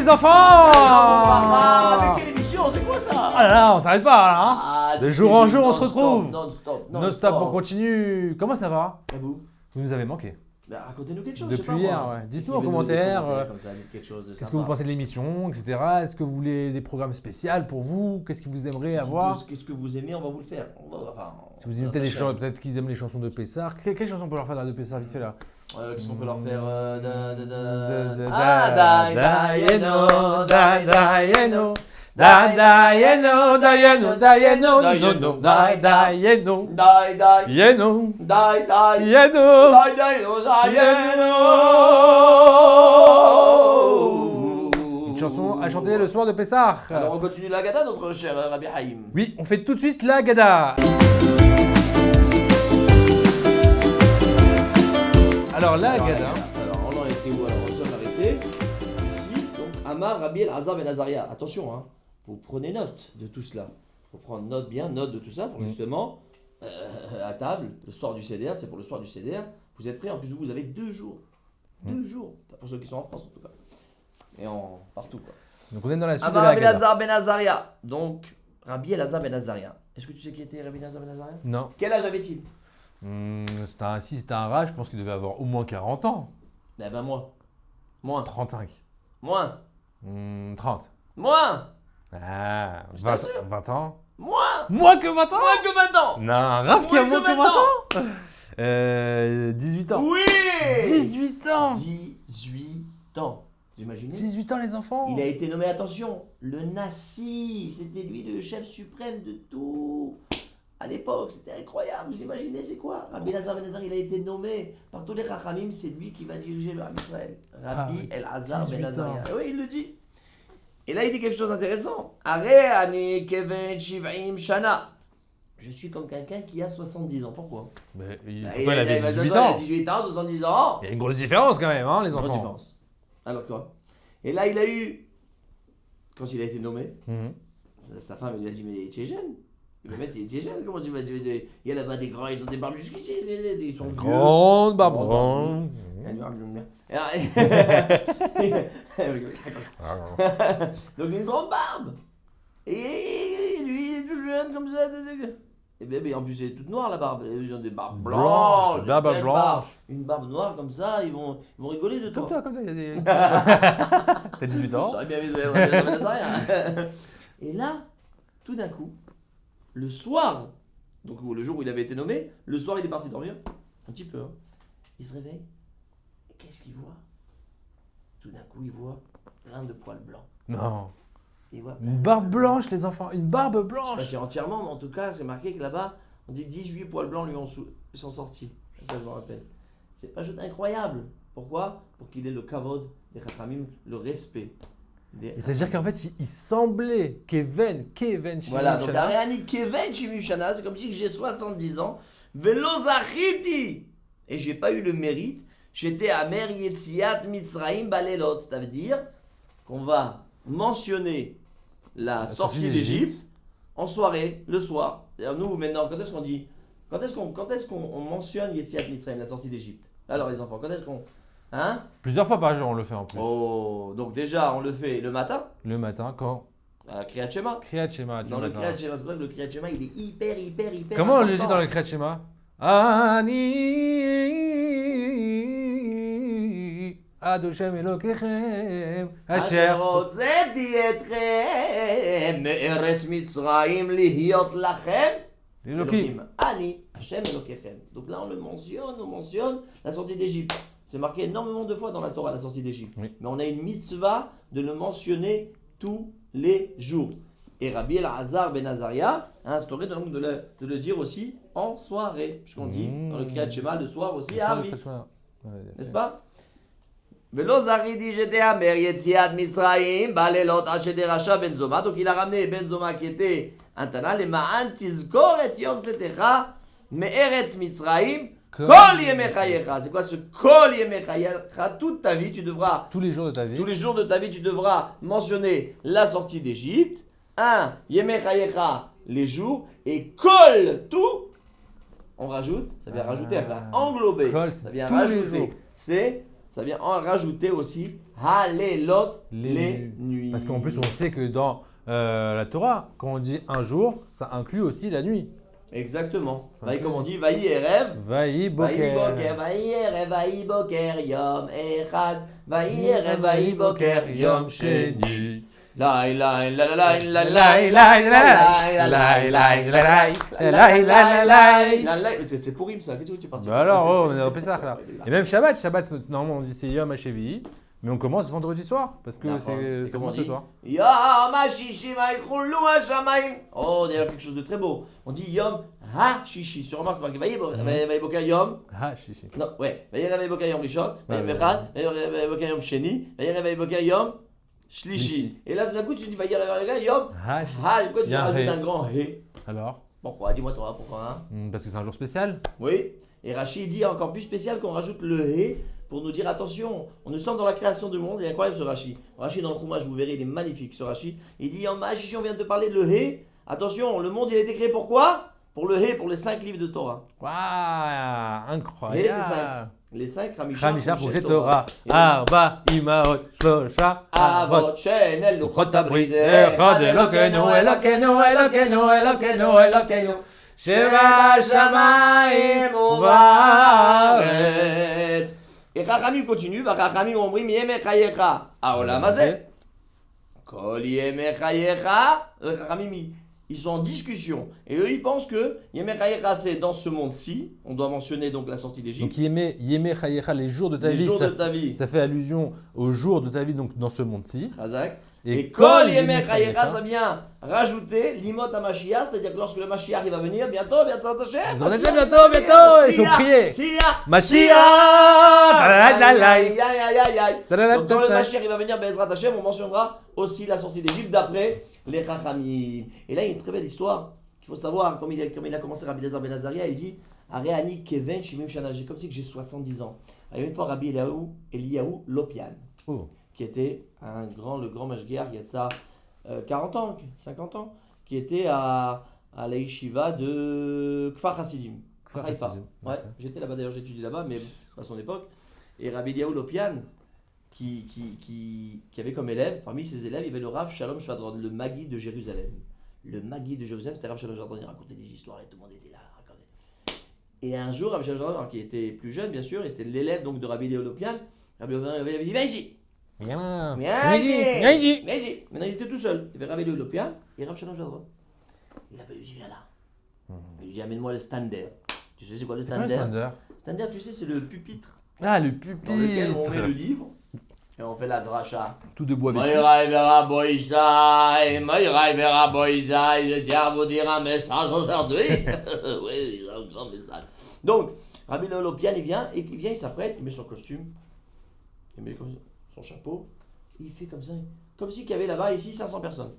enfants! Mais quelle émission? C'est quoi ça? Ah là là, on s'arrête pas là, hein? De jour en jour, on se retrouve. Non-stop. Non-stop, on continue. Comment ça va? Et vous? Vous nous avez manqué. Bah, racontez-nous quelque chose. je sais Depuis pas, hier, moi. ouais. Dites-nous en Écrivez-nous des commentaire. commentaires comme ça, dites quelque chose de Qu'est-ce que sympa. vous pensez de l'émission, etc. Est-ce que vous voulez des programmes spéciaux pour vous? Qu'est-ce que vous aimeriez avoir? Qu'est-ce que vous aimez, on va vous le faire. Si vous aimez peut-être qu'ils aiment les chansons de Pessar. Quelle chanson on peut leur faire de Pessar vite fait là? Qu'est-ce qu'on peut leur faire Dayeno, Dayeno. Dayeno, Dayeno, Dayeno, no, Dayeno, Yeno, Yeno, Une chanson à chanter le soir de Pessar. Alors on continue la gada, notre cher Rabbi Haïm. Oui, on fait tout de suite la gada. Alors la gada. Alors on en était où? Alors on s'en arrêté ici. Donc Amar, Rabbi El-Azar Ben Azaria. Attention, hein, vous prenez note de tout cela. Faut prendre note de tout ça pour justement à table, le soir du CDR, c'est pour le soir du CDR. Vous êtes prêts? En plus vous avez 2 jours. 2 jours. Pour ceux qui sont en France en tout cas. Et partout quoi. Donc on est dans la suite Amar de la Rabbi gada. El-Azar Ben Azaria. Donc Rabbi El-Azar Ben Azaria. Est-ce que tu sais qui était Rabbi El-Azar Ben Azaria? Non. Quel âge avait-il? Si c'était un rat, je pense qu'il devait avoir au moins 40 ans. Eh ben moins. 35. Moins. 30. Moins. Ah, Je 20 t'assure. 20 ans. Moins. Moins que 20 ans? Moins que 20 ans. Non, Raph qui a Moins moins que que 20 ans. 18 ans. Oui. 18 ans. 18 ans. Vous imaginez? 18 ans les enfants. Il a été nommé, attention, le Nassi. C'était lui le chef suprême de tout. À l'époque, c'était incroyable. Vous imaginez, c'est quoi? Rabbi El-Azar Ben Azaria, il a été nommé par tous les Chachamim. C'est lui qui va diriger le Ham Israël. Rabbi El-Azar Ben 18 Azaria. ans. Oui, il le dit. Et là, il dit quelque chose d'intéressant. Are ani keven shiv'im shana. Je suis comme quelqu'un qui a 70 ans. Pourquoi? Mais Bah, pourquoi il avait 18 Il a ans? 18 ans, 70 ans. Il y a une grosse différence quand même, hein, les Grosse enfants. différence. Alors quoi? Et là, il a eu, quand il a été nommé, Mhm. sa femme elle lui a dit, mais tu es jeune. Le mec, tu es jeune, comment tu vas dire? Il y a là-bas des grands, ils ont des barbes jusqu'ici, ils sont vieux. Grande barbe. Grande Donc une grande barbe. Et lui, il est tout jeune comme ça. Et bien, en plus, elle est toute noire la barbe. Ils ont des barbes blanches. Barbe des belles blanche. barbes. Une barbe noire comme ça, ils vont rigoler de toi. Comme toi, il y a des... T'as 18 ans. J'aurais bien vu rien. Et là, tout d'un coup, le soir, donc le jour où il avait été nommé, le soir il est parti dormir, un petit peu, hein. Il se réveille, et qu'est-ce qu'il voit? Tout d'un coup, il voit plein de poils blancs. Non. Il voit Une barbe blanche, les enfants. Une barbe Pas blanche. si entièrement, mais en tout cas, c'est marqué que là-bas, on dit 18 poils blancs lui sont sortis. Ça, je me rappelle. C'est pas juste incroyable. Pourquoi? Pour qu'il ait le kavod des Chachamim, le respect. Et c'est-à-dire qu'en fait, il semblait Kevin Voilà, donc Shana. Ariani Kevin Shimishana, c'est comme si j'ai 70 ans. Velo Zachiti. Et j'ai pas eu le mérite. J'étais à Mer Yetziat Mitzraim Balelot. Ça veut dire qu'on va mentionner la sortie d'Égypte en soirée, le soir. D'ailleurs, nous, maintenant, quand est-ce qu'on dit? Quand est-ce qu'on mentionne Yetziat Mitzraim, la sortie d'Égypte? Alors, les enfants, quand est-ce qu'on. Hein? Plusieurs fois par jour, on le fait en plus. Oh, donc déjà, on le fait le matin, Le matin, quand à Kriyat Shema. Kriyat Shema du Dans le matin. Kriyat Shema, c'est pour ça que le Kriyat Shema, il est hyper Comment on le dit important. dans le Kriyat Shema? Ani Adoshem Elokechem Asher. הוצאתי אתכם מארץ מצרים להיות לכם Elohim. אני השם אלוקיכם. Donc là on mentionne la sortie d'Égypte. C'est marqué énormément de fois dans la Torah la sortie d'Égypte. Oui. Mais on a une mitzvah de le mentionner tous les jours. Et Rabbi El-Azar Ben Azaria a instauré donc de le dire aussi en soirée. Puisqu'on dit dans le Kriyat Shema le soir aussi à Arvit. N'est-ce pas? ולא זכיתי שתיאמר יציאת מצרים בלילות עד שדרשה בן זומא. Donc il a ramené Ben Zoma qui était un Tana למען תזכור את יום צאתך מארץ מצרים כל ימי חייך. C'est quoi ce כל ימי חייך? Toute ta vie tu devras, Tous les jours de ta vie. tous les jours de ta vie tu devras mentionner la sortie d'Égypte. Un, yemei chayecha, les jours, et kol, tout. On rajoute, ça vient rajouter, ça vient englober, Kol, ça vient tous les rajouter. jours. C'est ça vient en rajouter aussi Halelot, les nuits. Parce qu'en plus, on sait que dans la Torah, quand on dit un jour, ça inclut aussi la nuit. Exactement. Comme on dit, Vaï Erev. Vaï Boker. Vaï Erev, Vaï Boker, Yom Echad. Vaï Erev, Vaï Boker, Yom Sheni. Lai lai la la la la la. C'est pourri ça. Qu'est-ce que tu es parti? Bah alors, on est au Pessah là. Et même Shabbat, normalement on dit c'est Yom HVI, mais on commence vendredi soir parce que c'est commence le soir. Yom HaShishi vaychulu hashamayim. Oh, d'ailleurs quelque chose de très beau. On dit Yom HaShishi. Sur remarque, c'est marqué Vaï Boker Yom. HaShishi. Non, ouais. Vaï Boker Yom Rishon. Vaï Boker Yom Sheni. Vaï Boker Yom Shlishi. Et là, tout d'un coup, tu dis Vaï Boker Yom Ha. Pourquoi tu rajoutes un grand He? Alors? Pourquoi? Dis-moi toi, pourquoi? Parce que c'est un jour spécial. Oui. Et Rashi dit encore plus spécial qu'on rajoute le He pour nous dire attention, nous sommes dans la création du monde. Il est incroyable ce Rashi. Rashi dans le Chumash, vous verrez, il est magnifique ce Rashi. Il dit Yom HaShishi, on vient de parler de le He. Attention, le monde il a été créé pour quoi? Pour le He, pour les 5 livres de Torah. Waouh, incroyable. Et c'est 5. Les 5 Ramisha, Projet Torah, Arba, Imaot, Shlosha, Avot, Shenel, Luchot Abrit, Echad Elokenu, Elokenu, Elokenu, Elokenu, Elokenu, Sheva Shamayim Uvaretz. Et Chachamim continue, Chachamim omrim Yemei Chayecha, Haolam Hazeh. Kol Yemei Chayecha, Chachamim ils sont en discussion. Et eux, ils pensent que Yemei Chayecha, c'est dans ce monde-ci. On doit mentionner donc la sortie d'Égypte. Donc Yemei Chayecha, les jours de ta vie. Ça fait allusion aux jours de ta vie donc dans ce monde-ci. Chazak. Et Kol Yemei Chayecha, ça vient rajouter l'imot à Mashiach, c'est-à-dire que lorsque le Mashiach il va venir, bientôt, il faut prier. Mashiach. Donc quand le Mashiach il va venir, Bezrat Hashem, on mentionnera aussi la sortie d'Égypte d'après les Chachamim. Et là, il y a une très belle histoire qu'il faut savoir, comme il a commencé Rabbi Elazar ben Azaria, il dit Areani Keven Shimim Shana, j'ai comme si que j'ai 70 ans. Il y a une fois Rabbi Eliyahu Lopian, qui était le grand mashgiach, il y a de ça 40 ans, 50 ans, qui était à la yeshiva de Kfar Hasidim. Ouais, j'étais là-bas d'ailleurs, j'étudie là-bas, mais à son époque. Et Rabbi Eliyahu Lopian, qui avait comme élève, parmi ses élèves, il y avait le Rav Shalom Shvadron, le Magui de Jérusalem. Le Magui de Jérusalem, c'était Rav Shalom Shvadron, il racontait des histoires et tout le monde était là. Et un jour, Rav Shalom Shvadron, qui était plus jeune bien sûr, et c'était l'élève donc de Rabbi Eliyahu Lopian, Rabbi Eliyahu Lopian avait dit viens ici. Viens ici. Maintenant il était tout seul. Il y avait Rabbi Eliyahu Lopian et Rav Shalom Shvadron. Il a dit viens là. Il lui dit amène-moi le stander. Tu sais c'est quoi le stander? Stander, tu sais, c'est le pupitre. Ah, le pupitre. Dans lequel on met le livre. Et on fait la dracha. Tout de bois vêtu. Je tiens à vous dire un message aujourd'hui. Oui, un grand message. Donc, Rabbi Lopian, il s'apprête, il met son costume, il met comme ça, son chapeau, il fait comme ça, comme si qu'il y avait là-bas, ici, 500 personnes.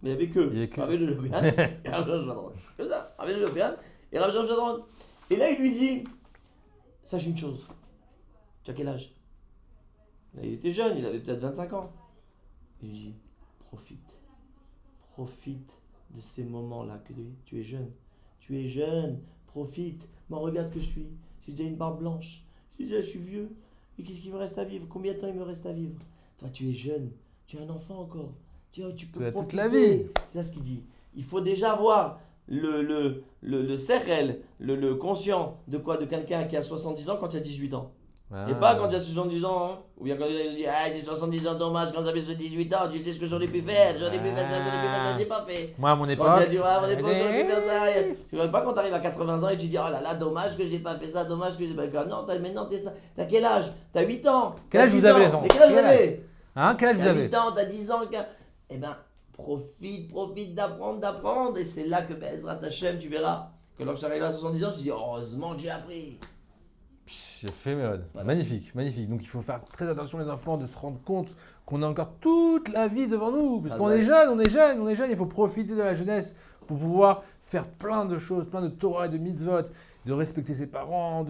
Mais il n'y avait que Rabbi Lopian et Rabbi Shvadron. Comme ça, Rabbi Lopian et Rabbi Shvadron. Et là, il lui dit, sache une chose, tu as quel âge? Il était jeune, il avait peut-être 25 ans. Il lui dit, profite de ces moments-là, que tu es jeune, profite. Moi, regarde que je suis, j'ai déjà une barbe blanche, je suis vieux, et qu'est-ce qu'il me reste à vivre? Combien de temps il me reste à vivre? Toi, tu es jeune, tu es un enfant encore, tu peux profiter. Toute la vie. C'est ça ce qu'il dit. Il faut déjà avoir le sechel, le conscient de quoi? De quelqu'un qui a 70 ans quand il a 18 ans. Et pas quand il a 70 ans, hein, ou bien quand il dit j'ai 70 ans, dommage, quand j'avais 18 ans, tu sais ce que j'aurais pu faire, j'aurais pu faire ça, j'ai pas fait. Moi, à mon époque. Quand tu as dit, à mon époque, j'aurais pu faire ça. Tu vois pas quand tu arrives à 80 ans et tu dis, oh là là, dommage que j'ai pas fait ça, dommage que j'ai pas fait ça. Non, maintenant, t'as quel âge? T'as 8 ans. Quel âge vous avez, les quel âge vous avez? Hein, quel âge vous avez? T'as 8 ans, t'as 10 ans. Eh ben, profite d'apprendre. Et c'est là que Bezrat Hashem, tu verras que lorsque tu arrives à 70 ans, tu dis, heureusement que j'ai appris. J'ai fait Voilà. Magnifique. Donc il faut faire très attention les enfants de se rendre compte qu'on a encore toute la vie devant nous. Parce qu'on est jeune, il faut profiter de la jeunesse pour pouvoir faire plein de choses, plein de Torah et de mitzvot. de respecter ses parents,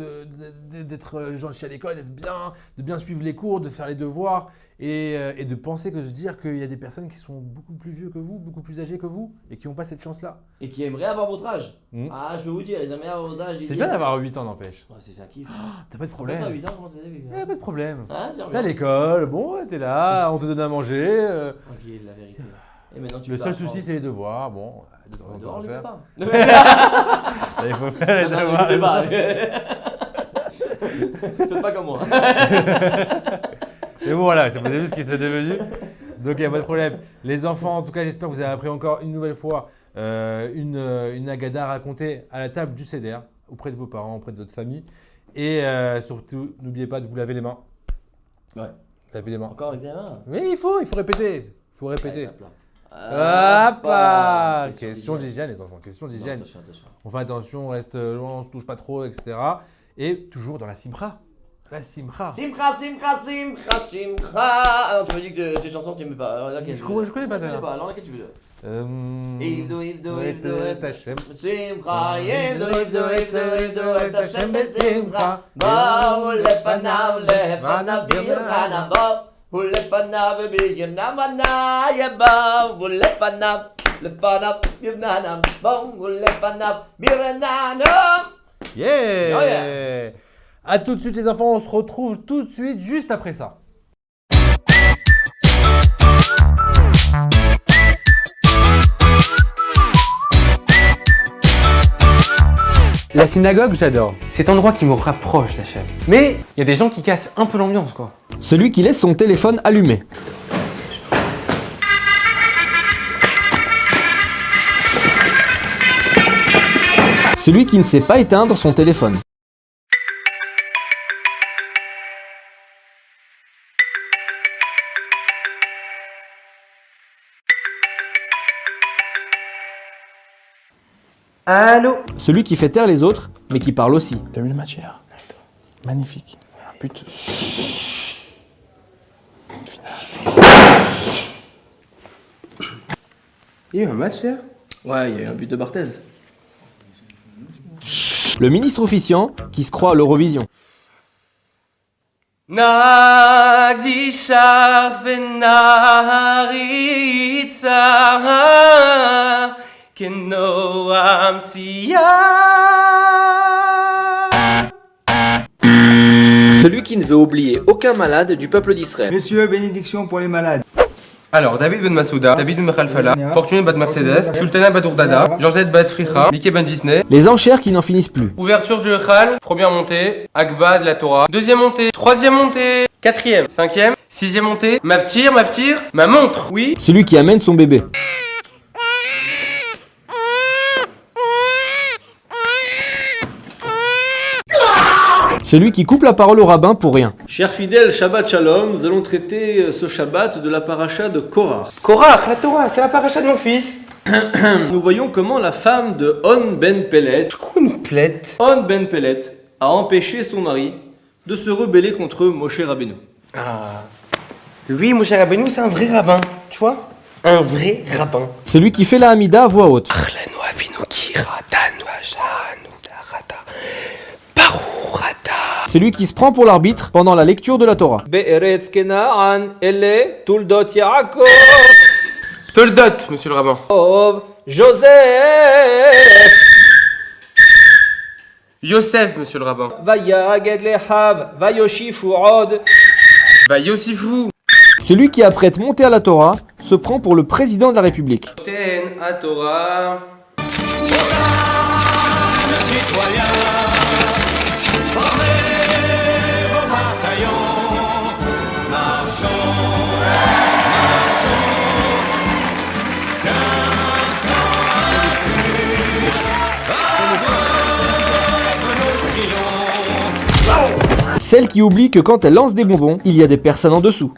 d'être gentil à l'école, de bien suivre les cours, de faire les devoirs et de penser que se dire qu'il y a des personnes qui sont beaucoup plus vieux que vous, beaucoup plus âgés que vous et qui n'ont pas cette chance-là. Et qui aimeraient avoir votre âge. Mm. Ah, je peux vous dire, ils aimeraient avoir votre âge. C'est bien d'avoir 8 ans, n'empêche. Ouais, c'est un kiff. T'as pas de Comment t'as problème. 8 ans, comment t'es avec Pas de problème. Ah, c'est T'es à l'école, bon, t'es là, on te donne à manger. Tranquille, la vérité. Et maintenant, tu Le peux seul apprendre. souci, c'est les devoirs. Bon, de temps en Dehors, temps, on on les fait faire. pas. Il faut faire les Non, devoirs. écoutez pas. Faites pas comme moi. Et bon, voilà, vous avez vu ce qui s'est devenu. Donc, il n'y a pas de problème. Les enfants, en tout cas, j'espère que vous avez appris encore une nouvelle fois une Haggadah racontée à la table du Seder, auprès de vos parents, auprès de votre famille. Et surtout, n'oubliez pas de vous laver les mains. Ouais. Lavez les mains. Encore avec des mains. Mais il faut répéter. Il faut répéter. Hop là. Hop. Question d'hygiène, les enfants. Question d'hygiène. Attention, attention. On fait attention, on reste loin, on se touche pas trop, etc. Et toujours dans la simcha. La simcha. Simcha, simcha, simcha, simcha. Alors tu me dis que ces chansons tu n'aimais pas. Alors, laquelle Je tu veux? connais pas Je connais celle-là. pas. Alors laquelle tu veux? Ivdo et Hashem. Simcha, Ivdo et Hashem besimcha. Ba'u lefanav birnana ba'u lefanav birnana ba'u lefanav birnana ba'u lefanav birnana. Yeah. Oh yeah. À tout de suite les enfants, on se retrouve tout de suite juste après ça. La synagogue, j'adore. Cet endroit qui me rapproche d'Hachem. Mais il y a des gens qui cassent un peu l'ambiance, quoi. Celui qui laisse son téléphone allumé. Celui qui ne sait pas éteindre son téléphone. Allô? Celui qui fait taire les autres, mais qui parle aussi. T'as vu le match hier? Magnifique. Un but. Il y a eu un match hier? Ouais, il y a eu un but de Barthez. Le ministre officiant qui se croit à l'Eurovision. Nagdisha v'naritza kenoam siya. Celui qui ne veut oublier aucun malade du peuple d'Israël. Messieurs, bénédiction pour les malades. Alors, David Ben Masouda, David Ben Khalfala, Fortuné Ben Mercedes, Sultana Ben Ourdada, Georgette Ben Fricha, Mickey Ben Disney. Les enchères qui n'en finissent plus. Ouverture du Echal, première montée, Agba de la Torah, deuxième montée, troisième montée, quatrième, cinquième, sixième montée, Maftir, ma montre, oui. Celui qui amène son bébé. Celui qui coupe la parole au rabbin pour rien. Chers fidèles, Shabbat Shalom, nous allons traiter ce Shabbat de la paracha de Korach. Korach, la Torah, c'est la paracha de mon fils. Nous voyons comment la femme de On Ben Pellet, Une plaide. On Ben Pellet, a empêché son mari de se rebeller contre Moshe Rabbeinu. Ah. Lui, mon cher Rabbeinu, c'est un vrai rabbin, tu vois? Un vrai rabbin. Celui qui fait la Hamida à voix haute. Celui qui se prend pour l'arbitre pendant la lecture de la Torah. Be'eretz Kena'an, ele Tuldot Yaakov, Toldot, monsieur le rabbin. Joseph, Yosef, monsieur le rabbin. Vayaged Lehav, Vayoshifu Od. Bah, Yosifou. Celui qui, après être monté à la Torah, se prend pour le président de la République. Ten à Torah. Celle qui oublie que quand elle lance des bonbons, il y a des personnes en dessous.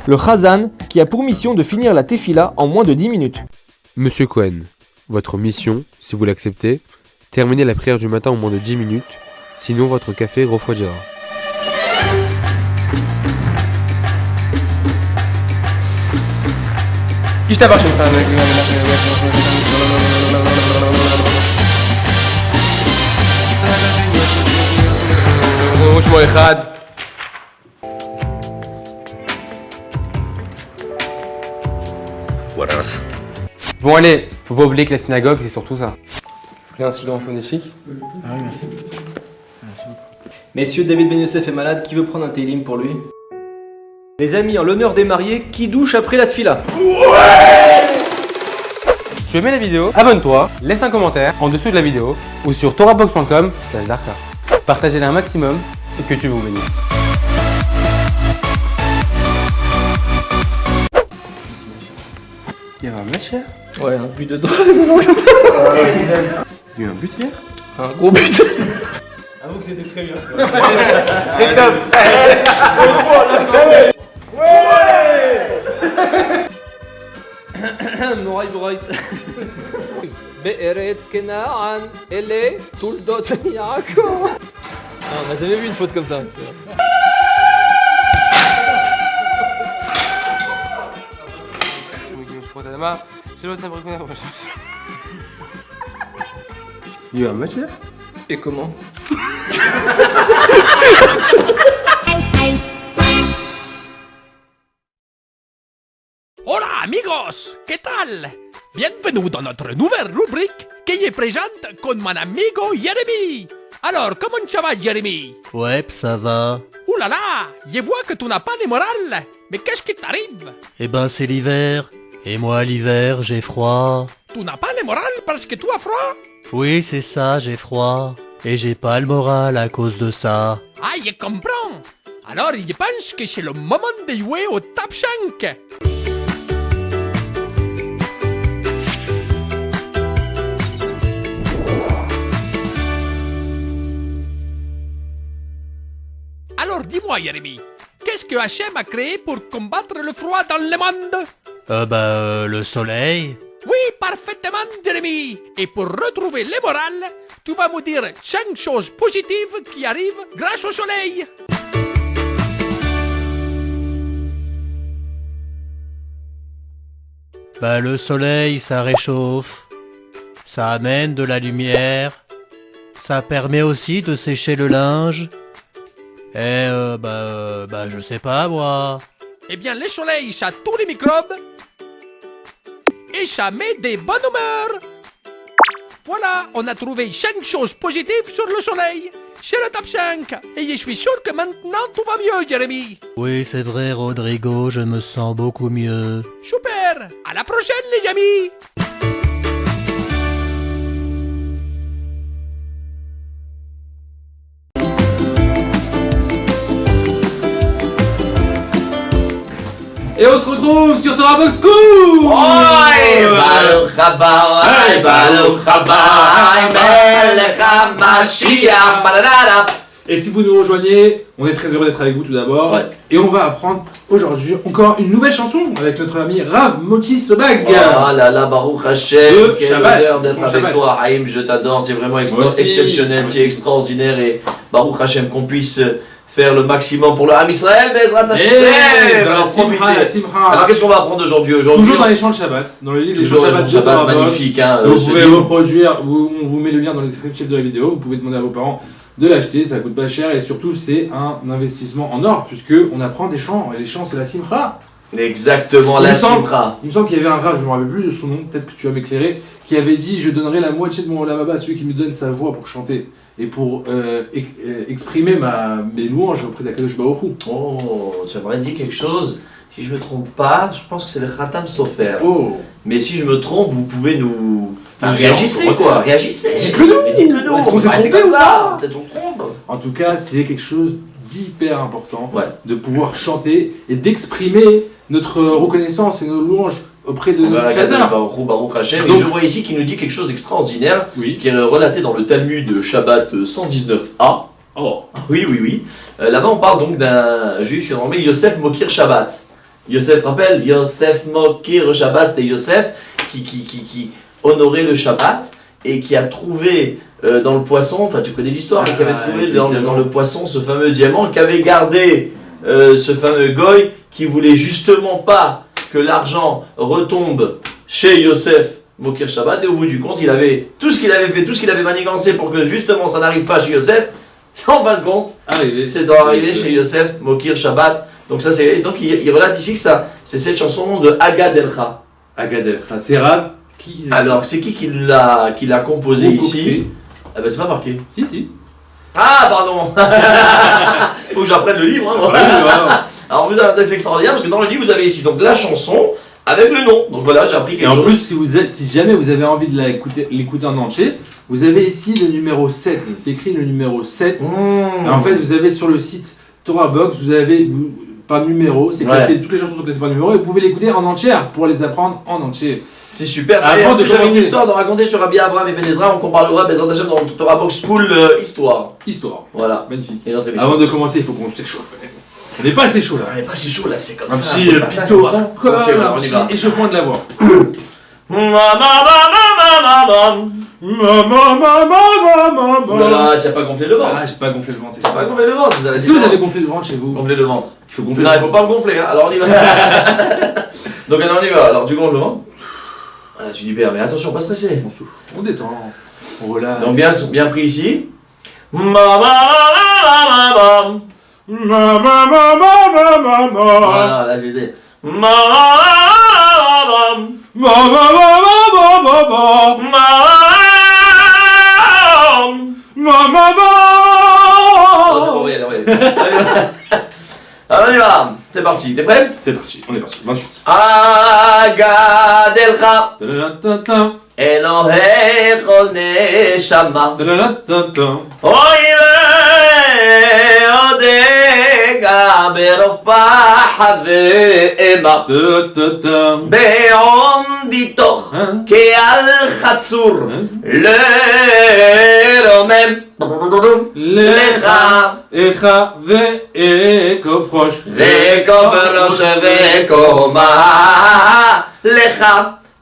Le Chazan qui a pour mission de finir la tefila en moins de 10 minutes. Monsieur Cohen, votre mission, si vous l'acceptez, terminez la prière du matin en moins de 10 minutes, sinon votre café refroidira. Bon allez, faut pas oublier que la synagogue c'est surtout ça. Vous voulez un stylo en phonétique? Messieurs, David Ben Yosef est malade, qui veut prendre un télim pour lui? Les amis, en l'honneur des mariés, qui douche après la tfila? Tu aimais la vidéo? Abonne-toi, laisse un commentaire en dessous de la vidéo ou sur torabox.com/darka. Partagez-la un maximum et que Dieu vous bénisse. Il y avait un match hier? Ouais, un but dedans. Il y a eu un but hier? Un gros but. Avoue que c'était très bien. C'est top! Right. Be'eretz Kenaan, Ele, Tuldot Yaakov. On n'a jamais vu une faute comme ça. Il y a eu un match hier? Et comment? Hola amigos, ¿qué tal? Bienvenue dans notre nouvelle rubrique qui est présente con mon amigo Jérémy. Alors, comment ça va Jérémy? Ouais, ça va. Ouh là là, je vois que tu n'as pas de morale. Mais qu'est-ce qui t'arrive? Eh ben, c'est l'hiver. Et moi, l'hiver, j'ai froid. Tu n'as pas de morale parce que tu as froid? Oui, c'est ça, j'ai froid. Et j'ai pas le moral à cause de ça. Ah, je comprends. Alors, je pense que c'est le moment de jouer au Top 5. Alors dis-moi Jérémy, qu'est-ce que Hachem a créé pour combattre le froid dans le monde? Le soleil. Oui, parfaitement Jérémy. Et pour retrouver le moral, tu vas me dire 5 choses positives qui arrivent grâce au soleil. Le soleil, ça réchauffe. Ça amène de la lumière. Ça permet aussi de sécher le linge. Et je sais pas moi. Eh bien, le soleil, ça tous les microbes. Et ça met des bonnes humeurs. Voilà, on a trouvé 5 choses positives sur le soleil. C'est le top 5. Et je suis sûr que maintenant tout va mieux, Jérémy. Oui, c'est vrai, Rodrigo, je me sens beaucoup mieux. Super. À la prochaine, les amis. Et on se retrouve sur Torah Box School. Baruch haba, Baruch haba, Melech HaMashiach, badadada. Et si vous nous rejoignez, on est très heureux d'être avec vous tout d'abord. Ouais. Et on va apprendre aujourd'hui encore une nouvelle chanson avec notre ami Rav Moti Sobag. Oh là là, Baruch Hashem, quel Shabbat. honneur d'être Bon avec Shabbat. toi, Haïm, je t'adore, c'est vraiment Moi aussi. exceptionnel, tu es extraordinaire et Baruch Hashem qu'on puisse faire le maximum pour le Ham Israël, Bezrat Hashem. Dans la Alors, Simcha, profitez. la Simcha. Alors qu'est-ce qu'on va apprendre aujourd'hui? Toujours dans les chants de Shabbat, dans le livre des chants Toujours de les Shabbat, chants de Shabbat, Torah Box. magnifique, hein, Donc, vous ce pouvez livre. reproduire, on vous met le lien dans le descriptif de la vidéo, vous pouvez demander à vos parents de l'acheter, ça coûte pas cher et surtout c'est un investissement en or puisque on apprend des chants et les chants c'est la Simcha. Exactement, Il la me semble- Simcha. Il me semble qu'il y avait un Rav, je me rappelle plus de son nom, peut-être que tu vas m'éclairer, qui avait dit je donnerai la moitié de mon Olamaba à celui qui me donne sa voix pour chanter et pour exprimer mes louanges auprès d'Akadosh Baruch Hu. Oh, tu aimerais dire quelque chose? Si je me trompe pas, je pense que c'est le Khatam Sofer. Oh. Mais si je me trompe, vous pouvez nous... Enfin, Nous réagissez dire, quoi, réagissez. Dites-le nous. Mais dites-le nous. Est-ce qu'on s'est Arrêtez trompé comme ou ça. pas Peut-être on se trompe. En tout cas, c'est quelque chose d'hyper important Ouais. de pouvoir chanter et d'exprimer notre reconnaissance et nos louanges auprès de notre Voilà, Kadosh Créateur. Baruch Hu, Baruch Hashem. Donc- Et je vois ici qu'il nous dit quelque chose d'extraordinaire, Oui. qui est relaté dans le Talmud Shabbat 119a. Oh. Oui. Là-bas, on parle donc d'un juif surnommé Yosef Mokir Shabbat. Yosef, rappelle, Yosef Mokir Shabbat, c'était Yosef qui honorait le Shabbat et qui a trouvé dans le poisson, enfin tu connais l'histoire, qui avait trouvé dans le poisson ce fameux diamant, qu'avait gardé ce fameux Goy qui voulait justement pas que l'argent retombe chez Yosef Mokir Shabbat, et au bout du compte, il avait tout ce qu'il avait fait, tout ce qu'il avait manigancé pour que justement ça n'arrive pas chez Yosef, en fin de compte, c'est arrivé chez Yosef Mokir Shabbat. Donc ça c'est, donc il relate ici que ça, c'est cette chanson de Agad Elcha. Agad Elcha, c'est Rav qui. Alors c'est qui l'a composé ici? Ah ben c'est pas marqué. Si. Ah pardon. Faut que j'apprenne le livre. Hein, alors vous avez, c'est extraordinaire parce que dans le livre vous avez ici donc la chanson avec le nom. Donc voilà, j'ai appris quelque chose. Et en plus, si jamais vous avez envie de l'écouter en entier, vous avez ici le numéro 7. C'est écrit le numéro 7. Et en fait, vous avez sur le site Torah Box, vous avez par numéro, c'est classé, toutes les chansons sont classées par numéro et vous pouvez l'écouter en entière pour les apprendre en entier. C'est super, j'avais une histoire de raconter sur Rabbi Abraham et Ben Ezra, on parlera Bezrat Hashem dans le Torah Box School Histoire. Voilà. Magnifique. Avant de commencer, il faut qu'on s'échauffe quand même. On n'est pas assez chaud là. On n'est pas assez chaud là, c'est comme un ça. Petit pito, un petit échauffement de la voix. Oulala, tu n'as pas gonflé le ventre. Ah, j'ai pas gonflé le ventre. Tu n'as pas gonflé le ventre. Est-ce que vous avez gonflé le ventre chez vous? Gonfler le ventre. Il faut gonfler non, il faut pas le gonfler, hein. Alors on y va. Donc alors on y va. Alors tu gonfles le ventre. Voilà, tu libères, mais attention, pas stressé. On souffle, on détend, on relâche. Donc bien pris ici. Voilà, là je vais dire. Alors on y va, c'est parti, t'es prêt? C'est parti, on est parti, 28. Agad Elcha Elohei Chol Neshama Oy ve'odeka berov pachad ve'ema Be'omditoch ke'al chatzur Leromem Lecha Echa ve'ekov rosh Ve'ekov rosh ve'koma Lecha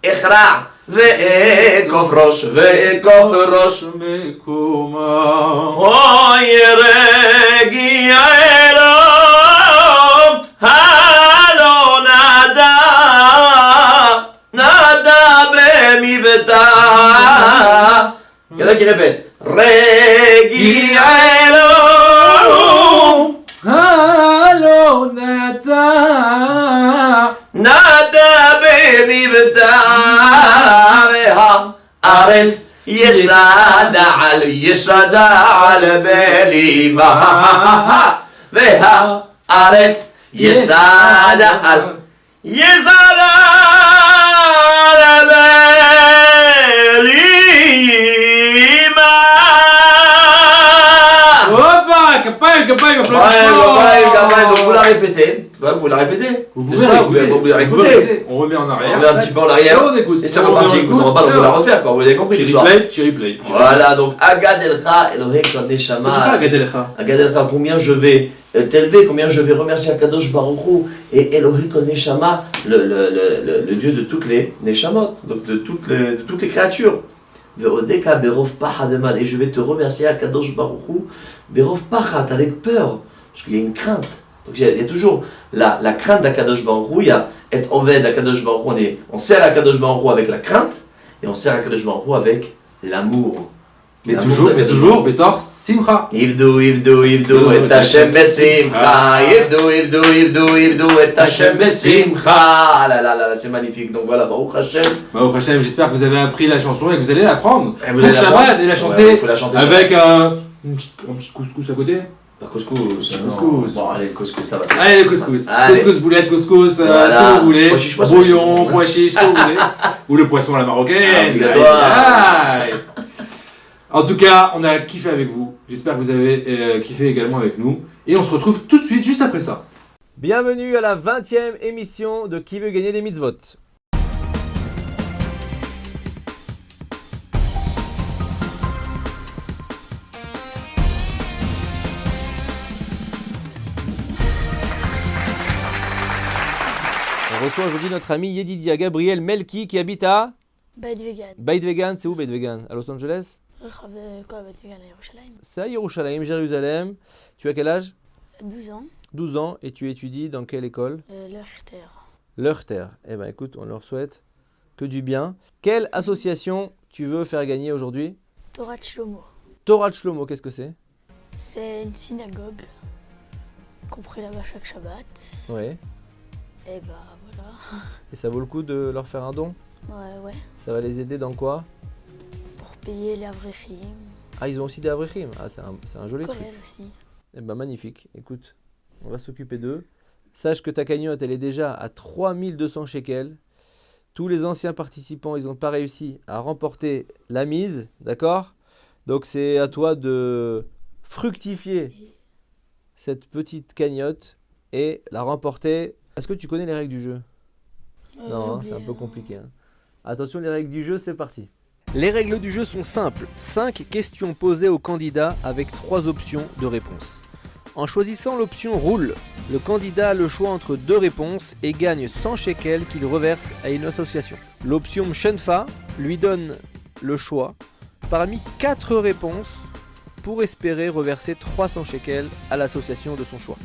Echra Ve'ekov rosh מקומה Oy regia Elom Halo nada bemivta Y'en a qui répète Regia Elom Halo nada bemivta Aretz Yesada al belima Veha Aretz Yesada al belima Opa, capable, donc vous la répétez. Ouais, vous la répétez. Vous pouvez écouter. On remet en arrière. On remet un petit peu en arrière. On écoute. Et ça repartit, ça va pas donc vous la refaire quoi, vous avez compris l'histoire. Petit replay. Voilà, donc Agad Elcha Elohei Chol Neshama. C'est pas Agad Elcha. Agad Elcha, combien je vais t'élever, combien je vais remercier Akadosh Baruch Hu et Elohei Chol Neshama, le Dieu de toutes les Neshamot, donc de toutes les créatures. Ve'odeka berov pachad eman, et je vais te remercier Akadosh Baruch Hu berov pachad, avec peur, parce qu'il y a une crainte. Donc il y a toujours la crainte d'Akadosh Baruch Hu, il y a être oved Akadosh Baruch Hu, on sert Akadosh Baruch Hu avec la crainte, et on sert Akadosh Baruch Hu avec l'amour. Mais toujours, Betor Simcha. Ivdu et Hashem besimcha. Ivdu et Hashem besimcha. Ah là, c'est magnifique. Donc voilà, Baruch Hashem. Baruch Hashem, j'espère que vous avez appris la chanson et que vous allez l'apprendre. Vous Pour Shabbat et la chanter avec un petit couscous à côté. Pas couscous. Couscous. Bon, allez, couscous, ça va. Allez, couscous. Allez. Couscous, boulette, couscous, Voilà. ce que vous voulez. Pois chiche, Bouillon, pois chiche, ce que vous voulez. Ou le poisson à la marocaine. Obligatoire. Aïe. En tout cas, on a kiffé avec vous. J'espère que vous avez kiffé également avec nous. Et on se retrouve tout de suite, juste après ça. Bienvenue à la 20e émission de Qui veut gagner des mitzvot. reçoit aujourd'hui notre ami Yedidia Gabriel Melki qui habite à Beit Vegan. Beit Vegan. C'est où Beit Vegan? À Los Angeles? Quoi, Beit Vegan à Yerushalayim? C'est à Yerushalayim, Jérusalem. Tu as quel âge? 12 ans. 12 ans. Et tu étudies dans quelle école? L'Echter. L'Echter. Eh bien écoute, on leur souhaite que du bien. Quelle association tu veux faire gagner aujourd'hui? Torah Shlomo. Torah Shlomo, qu'est-ce que c'est? C'est une synagogue qu'on prie là-bas chaque Shabbat. Ouais. Et bah voilà. Et ça vaut le coup de leur faire un don? Ouais. Ça va les aider dans quoi? Pour payer les avrechim. Ah, ils ont aussi des avrechim. Ah, c'est un joli truc. Kollel aussi. Eh ben magnifique. Écoute, on va s'occuper d'eux. Sache que ta cagnotte, elle est déjà à 3200 shekels. Tous les anciens participants, ils n'ont pas réussi à remporter la mise, d'accord? Donc c'est à toi de fructifier cette petite cagnotte et la remporter. Est-ce que tu connais les règles du jeu? Non, hein, c'est un peu compliqué. Hein. Attention, les règles du jeu, c'est parti. Les règles du jeu sont simples. 5 questions posées au candidat avec 3 options de réponse. En choisissant l'option roule, le candidat a le choix entre 2 réponses et gagne 100 shekels qu'il reverse à une association. L'option Shenfa lui donne le choix parmi 4 réponses pour espérer reverser 300 shekels à l'association de son choix.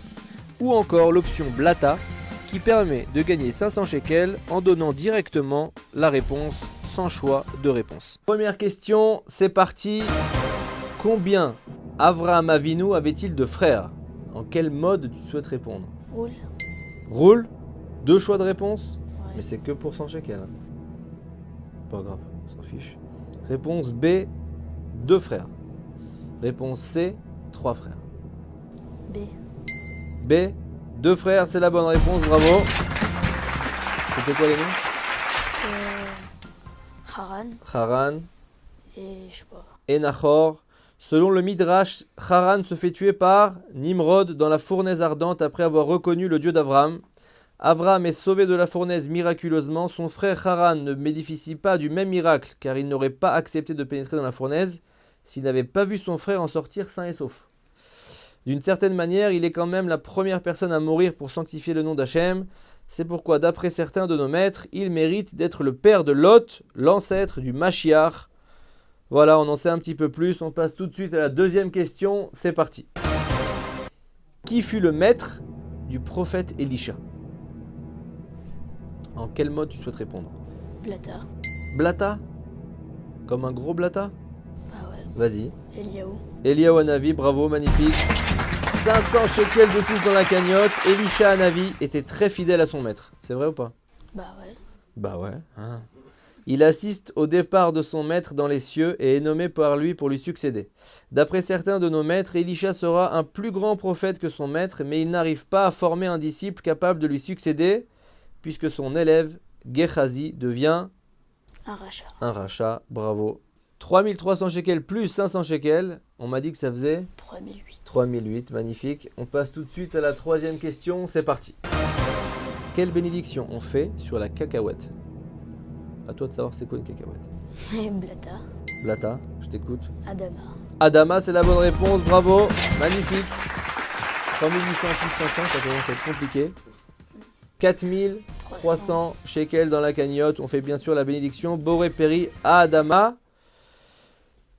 Ou encore l'option Blata qui permet de gagner 500 shekels en donnant directement la réponse sans choix de réponse. Première question, c'est parti. Combien Avraham Avinu avait-il de frères? En quel mode tu souhaites répondre? Roule. Roule? 2 choix de réponse? Ouais. Mais c'est que pour 100 shekels. Hein. Pas grave, on s'en fiche. Réponse B, 2 frères. Réponse C, 3 frères. B. B, 2 frères, c'est la bonne réponse, bravo. C'était quoi les noms? Haran Haran et je sais pas. et Nahor. Selon le Midrash, Haran se fait tuer par Nimrod dans la fournaise ardente après avoir reconnu le Dieu d'Abraham. Abraham est sauvé de la fournaise miraculeusement. Son frère Haran ne bénéficie pas du même miracle car il n'aurait pas accepté de pénétrer dans la fournaise s'il n'avait pas vu son frère en sortir sain et sauf. D'une certaine manière, il est quand même la première personne à mourir pour sanctifier le nom d'Hachem. C'est pourquoi, d'après certains de nos maîtres, il mérite d'être le père de Lot, l'ancêtre du Mashiach. Voilà, on en sait un petit peu plus. On passe tout de suite à la deuxième question. C'est parti. Qui fut le maître du prophète Élisha? En quel mode tu souhaites répondre? Blata. Blata? Comme un gros blata? Bah ouais. Vas-y. Eliaou. Eliaou Hanavi, bravo, magnifique. 500 shekels de plus dans la cagnotte. Elisha Hanavi était très fidèle à son maître. C'est vrai ou pas? Bah ouais. Bah ouais. Hein. Il assiste au départ de son maître dans les cieux et est nommé par lui pour lui succéder. D'après certains de nos maîtres, Elisha sera un plus grand prophète que son maître, mais il n'arrive pas à former un disciple capable de lui succéder, puisque son élève, Gehazi, devient Un rachat. un rachat. Bravo. 3300 shekels plus 500 shekels. On m'a dit que ça faisait 3008. 3008, magnifique. On passe tout de suite à la troisième question. C'est parti. Quelle bénédiction on fait sur la cacahuète? À toi de savoir c'est quoi une cacahuète. Et Blata. Blata, je t'écoute. Adama. Adama, c'est la bonne réponse, bravo, magnifique. 3800 plus 500, ça commence à être compliqué. 4300 shekels dans la cagnotte. On fait bien sûr la bénédiction Boré Péri à Adama.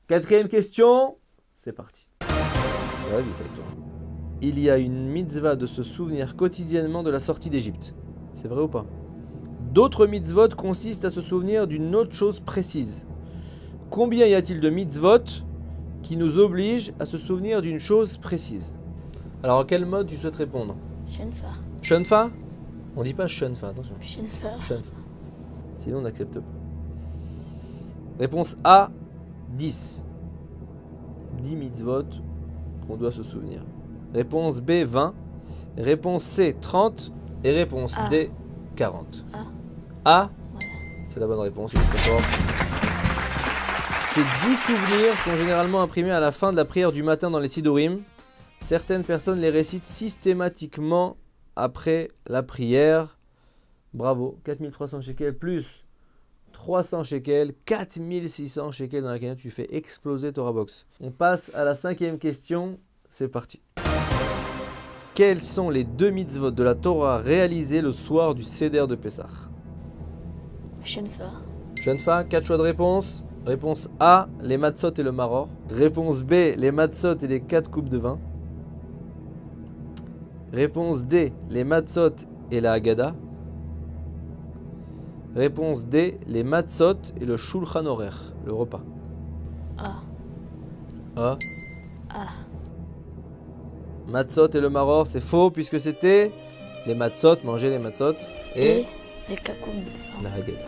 Quatrième question, c'est parti. Ça va vite avec toi. Il y a une mitzvah de se souvenir quotidiennement de la sortie d'Égypte. C'est vrai ou pas? D'autres mitzvot consistent à se souvenir d'une autre chose précise. Combien y a-t-il de mitzvot qui nous obligent à se souvenir d'une chose précise? Alors, en quel mode tu souhaites répondre? Shenfa. Shunfa? On dit pas Shunfa, attention. Shenfa. Shunfa. Sinon, on n'accepte pas. Réponse A, 10. 10 mitzvot qu'on doit se souvenir. Réponse B, 20. Réponse C, 30. Et réponse A. D, 40. A. A, Ouais. c'est la bonne réponse, il est très fort. Ces 10 souvenirs sont généralement imprimés à la fin de la prière du matin dans les Sidurim. Certaines personnes les récitent systématiquement après la prière. Bravo, 4300 shekels plus 300 shekels, 4600 shekels dans la cagnotte, tu fais exploser Torah Box. On passe à la cinquième question, c'est parti. Quels sont les 2 mitzvot de la Torah réalisés le soir du Seder de Pessah? Shenfa. Shenfa, 4 choix de réponse. Réponse A, les matzot et le maror. Réponse B, les matzot et les 4 coupes de vin. Réponse D, les matzot et la Haggadah. Réponse D, les matzot et le shulchan horer, le repas. A. A. A. Matzot et le maror, c'est faux puisque c'était les matzot, manger les matzot et les kakoum. la Haggadah.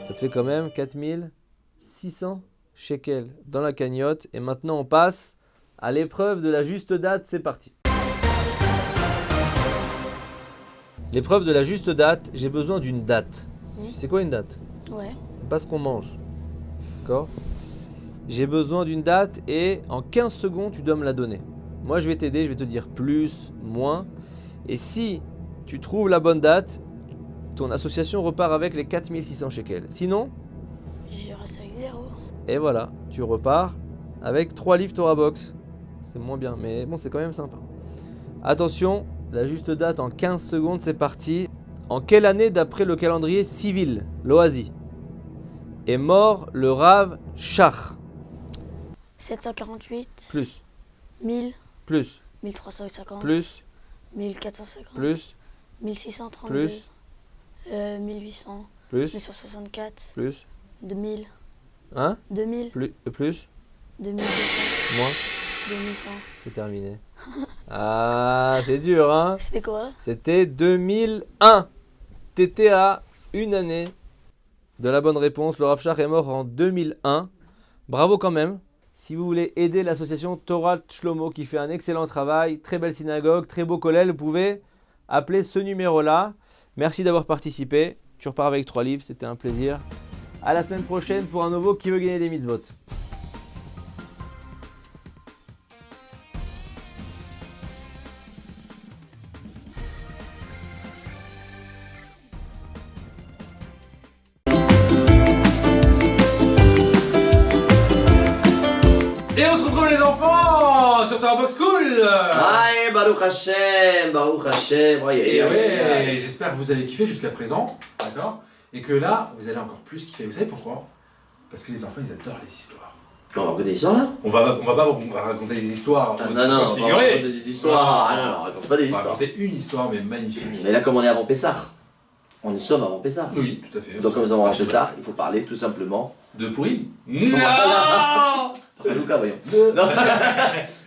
Ça te fait quand même 4600 shekels dans la cagnotte. Et maintenant, on passe à l'épreuve de la juste date. C'est parti. L'épreuve de la juste date, j'ai besoin d'une date. C'est quoi une date? Ouais. C'est pas ce qu'on mange. D'accord? J'ai besoin d'une date et en 15 secondes, tu dois me la donner. Moi, je vais t'aider, je vais te dire plus, moins. Et si tu trouves la bonne date, ton association repart avec les 4600 shekels. Sinon, Je reste avec 0. et voilà, tu repars avec 3 livres Torah Box. C'est moins bien, mais bon, c'est quand même sympa. Attention, la juste date en 15 secondes, c'est parti. En quelle année, d'après le calendrier civil, l'Oasi, est mort le Rav Shach? 748. Plus, 1000. plus, 1350. plus, 1450. plus, 1632. plus, 1800. plus, 1164. plus, 2000. hein? 2000. Plus, 2200. moins, 2100. c'est terminé. Ah, c'est dur, hein? C'était quoi? C'était 2001. T'étais à une année de la bonne réponse. Le Rav Shach est mort en 2001. Bravo quand même. Si vous voulez aider l'association Torah Shlomo qui fait un excellent travail, très belle synagogue, très beau kollel, vous pouvez appeler ce numéro-là. Merci d'avoir participé. Tu repars avec 3 livres, c'était un plaisir. À la semaine prochaine pour un nouveau Qui veut gagner des mitzvot. Et on se retrouve les enfants sur Torah Box School. Aïe, Baruch Hashem, Baruch Hashem. Et ouais, j'espère que vous avez kiffé jusqu'à présent, d'accord? Et que là, vous allez encore plus kiffer. Vous savez pourquoi? Parce que les enfants, ils adorent les histoires. On va raconter des histoires là? On va raconter des histoires. Non, on va raconter des histoires. Ah non, on raconte pas des On va histoires. raconter une histoire, mais magnifique. Mais là, comme on est avant Pessah, on y sommes avant Pessah. Oui, tout à fait. Donc, comme nous avons avant Pessah, il faut parler tout simplement De Pourim. Non Lucas, voyons.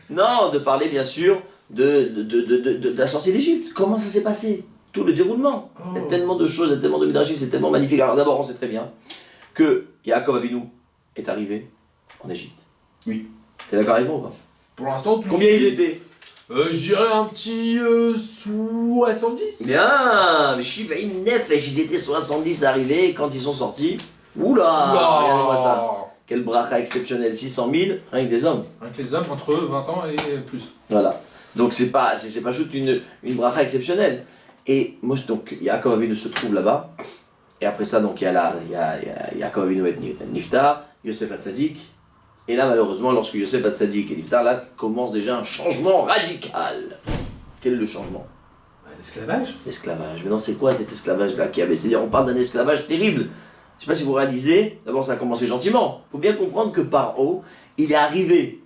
Non, de parler bien sûr de la sortie d'Égypte. Comment ça s'est passé? Tout le déroulement. Il y a tellement de choses, il y a tellement de midrashim, c'est tellement magnifique. Alors d'abord, on sait très bien que Yaakov Avinu est arrivé en Égypte. Oui. T'es d'accord avec moi ou pas? Pour l'instant, Combien ils étaient? Je dirais un petit 70. Bien, mais Shivaïm Nefesh, ils étaient 70 arrivés quand ils sont sortis. Oula, regardez-moi ça. Quel bracha exceptionnel, 600 000, rien que des hommes. Rien que les hommes entre 20 ans et plus. Voilà. Donc c'est pas juste une bracha exceptionnelle. Et moi, donc, Yaakov Avinu se trouve là-bas. Et après ça, donc, il y a Yaakov Avinu et Niftar, Yosef Hatzadik. Et là, malheureusement, lorsque Yosef Hatzadik et Niftar, là, commence déjà un changement radical. Quel est le changement? L'esclavage. L'esclavage. Mais non, c'est quoi cet esclavage-là qui avait? C'est-à-dire, on parle d'un esclavage terrible. Je ne sais pas si vous réalisez, d'abord ça a commencé gentiment. Il faut bien comprendre que Paro, il est arrivé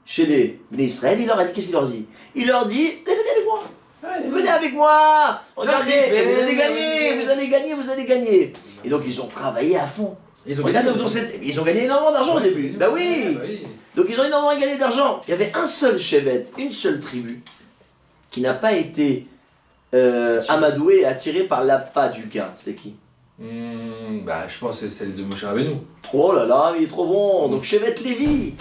chez les Israël, il leur a dit, qu'est-ce qu'il leur dit? Il leur dit, venez avec moi. Venez avec moi. Regardez, vous allez gagner, vous allez gagner, vous allez gagner. Et donc ils ont travaillé à fond. Ils ont gagné énormément d'argent au début. Bah oui. Donc ils ont énormément gagné d'argent. Il y avait un seul chevet, une seule tribu, qui n'a pas été amadouée et attirée par l'appât du gain. C'était qui? Je pense que c'est celle de Moshe Rabbeinu. Oh là là, il est trop bon. Donc Shevet Lévi,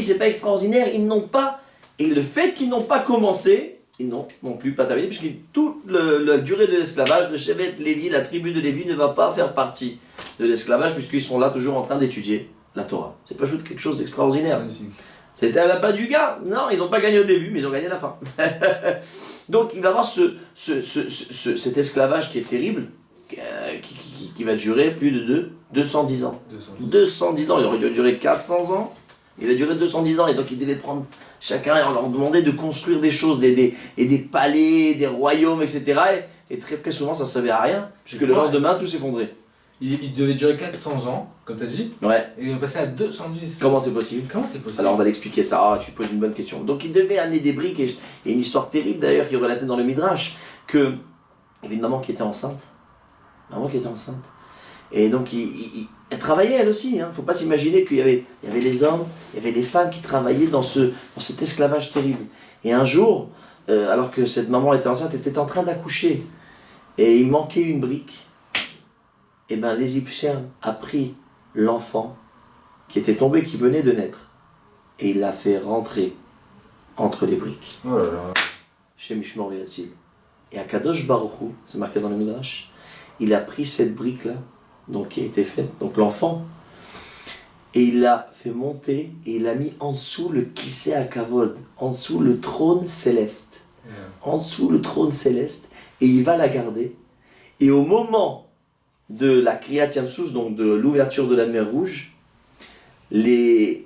c'est pas extraordinaire. Ils n'ont pas, et le fait qu'ils n'ont pas commencé, ils n'ont non plus pas terminé, puisque toute la durée de l'esclavage de Shevet Lévi, la tribu de Lévi, ne va pas faire partie de l'esclavage, puisqu'ils sont là toujours en train d'étudier la Torah. C'est pas juste quelque chose d'extraordinaire. C'était à la pas du gars. Non, ils n'ont pas gagné au début, mais ils ont gagné à la fin. Donc il va y avoir cet esclavage qui est terrible. Qui va durer plus de 210 ans. 210 ans, il aurait dû durer 400 ans, Il va durer 210 ans et donc ils devaient prendre chacun et on leur demandait de construire des choses, des palais, des royaumes, etc. Et très très souvent ça ne servait à rien, puisque le lendemain tout s'effondrait. Il devait durer 400 ans, comme tu as dit, Ouais. et il est passé à 210. Comment c'est possible? Comment c'est possible? Alors on va l'expliquer ça. Ah, tu poses une bonne question. Donc il devait amener des briques et une histoire terrible d'ailleurs qui est relatée dans le Midrash que il y avait une maman qui était enceinte. Et donc elle travaillait elle aussi. Il ne faut pas s'imaginer qu'il y avait les hommes, il y avait les femmes qui travaillaient dans cet esclavage terrible. Et un jour, alors que cette maman était enceinte, elle était en train d'accoucher et il manquait une brique. Et bien l'Égyptien a pris l'enfant qui était tombé, qui venait de naître, et il l'a fait rentrer entre les briques. Oh là là. Chez Mishmor V'Yatzil. Et à Kadosh Baruch Hu, c'est marqué dans le Midrash, il a pris cette brique-là, donc qui a été faite, donc l'enfant, et il l'a fait monter, et il l'a mis en dessous le Kisei HaKavod, en dessous le trône céleste. En dessous le trône céleste, et il va la garder. Et au moment de la Kriyat Yam-Sous, donc de l'ouverture de la mer Rouge, les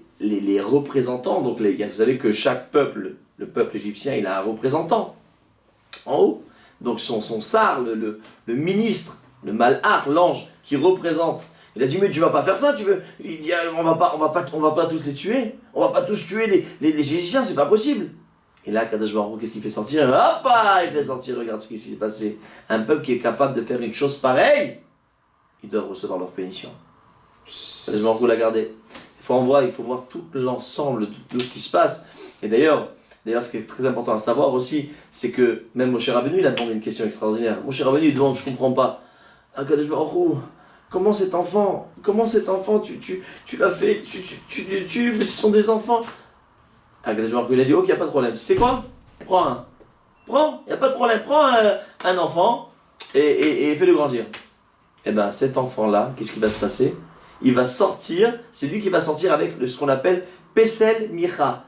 représentants, donc vous savez que chaque peuple, le peuple égyptien, il a un représentant en haut. Donc son sar, le ministre, le malach, l'ange qui représente. Il a dit mais tu vas pas faire ça, il dit on va pas tous les tuer, on va pas tous tuer les Égyptiens, c'est pas possible. Et là, Kadosh Baruch Hu, qu'est-ce qu'il fait sortir? Hop, il fait sortir, regarde ce qui s'est passé. Un peuple qui est capable de faire une chose pareille, ils doivent recevoir leur pénition. Kadosh Baruch Hu l'a gardé. Il faut voir tout l'ensemble de ce qui se passe. Et d'ailleurs, ce qui est très important à savoir aussi, c'est que même Moshe Rabbeinu, il a demandé une question extraordinaire. Moshe Rabbeinu, il demande, je comprends pas. Ah, Kadosh Baruch Hu, comment cet enfant, tu l'as fait, mais ce sont des enfants. Ah, Kadosh Baruch Hu, il a dit, ok, il n'y a pas de problème. Tu sais quoi? Prends, il n'y a pas de problème. Prends un enfant et fais-le grandir. Et bien, cet enfant-là, qu'est-ce qui va se passer? Il va sortir, c'est lui qui va sortir avec ce qu'on appelle Pesel Micha.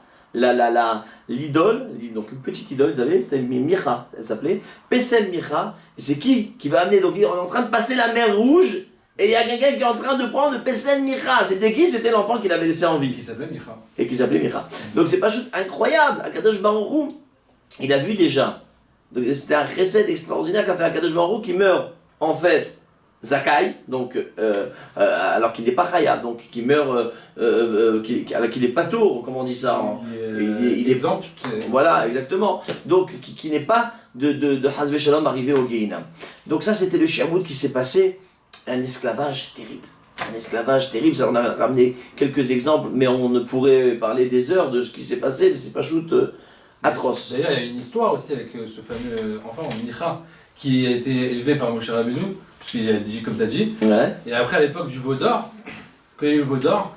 L'idole, donc une petite idole, vous savez, c'était Micha, elle s'appelait Pesel Micha. Et c'est qui va amener? Donc, on est en train de passer la mer Rouge et il y a quelqu'un qui est en train de prendre Pesel Micha. C'était qui? C'était l'enfant qu'il avait laissé en vie. Qui s'appelait Micha. Et qui s'appelait Micha. Donc, c'est pas juste incroyable. Akadosh Baruch Hu, il a vu déjà. Donc, c'était un recette extraordinaire qu'a fait Akadosh Baruch Hu qui meurt, en fait, Zakai, donc alors qu'il n'est pas Chayab, donc qui meurt, qu'il n'est pas tour, comment on dit ça, il est exempt. Voilà, exactement. Donc qui n'est pas de Hazbe Shalom arrivé au Gehinam. Donc ça c'était le Shiabout qui s'est passé, un esclavage terrible. Ça on a ramené quelques exemples, mais on ne pourrait parler des heures de ce qui s'est passé, mais c'est pas shoot atroce. D'ailleurs il y a une histoire aussi avec ce fameux enfant, Micha, qui a été élevé par Moshe Rabbeinu, puisqu'il a dit, comme tu as dit. Ouais. Et après, à l'époque du veau d'or, quand il y a eu le veau d'or,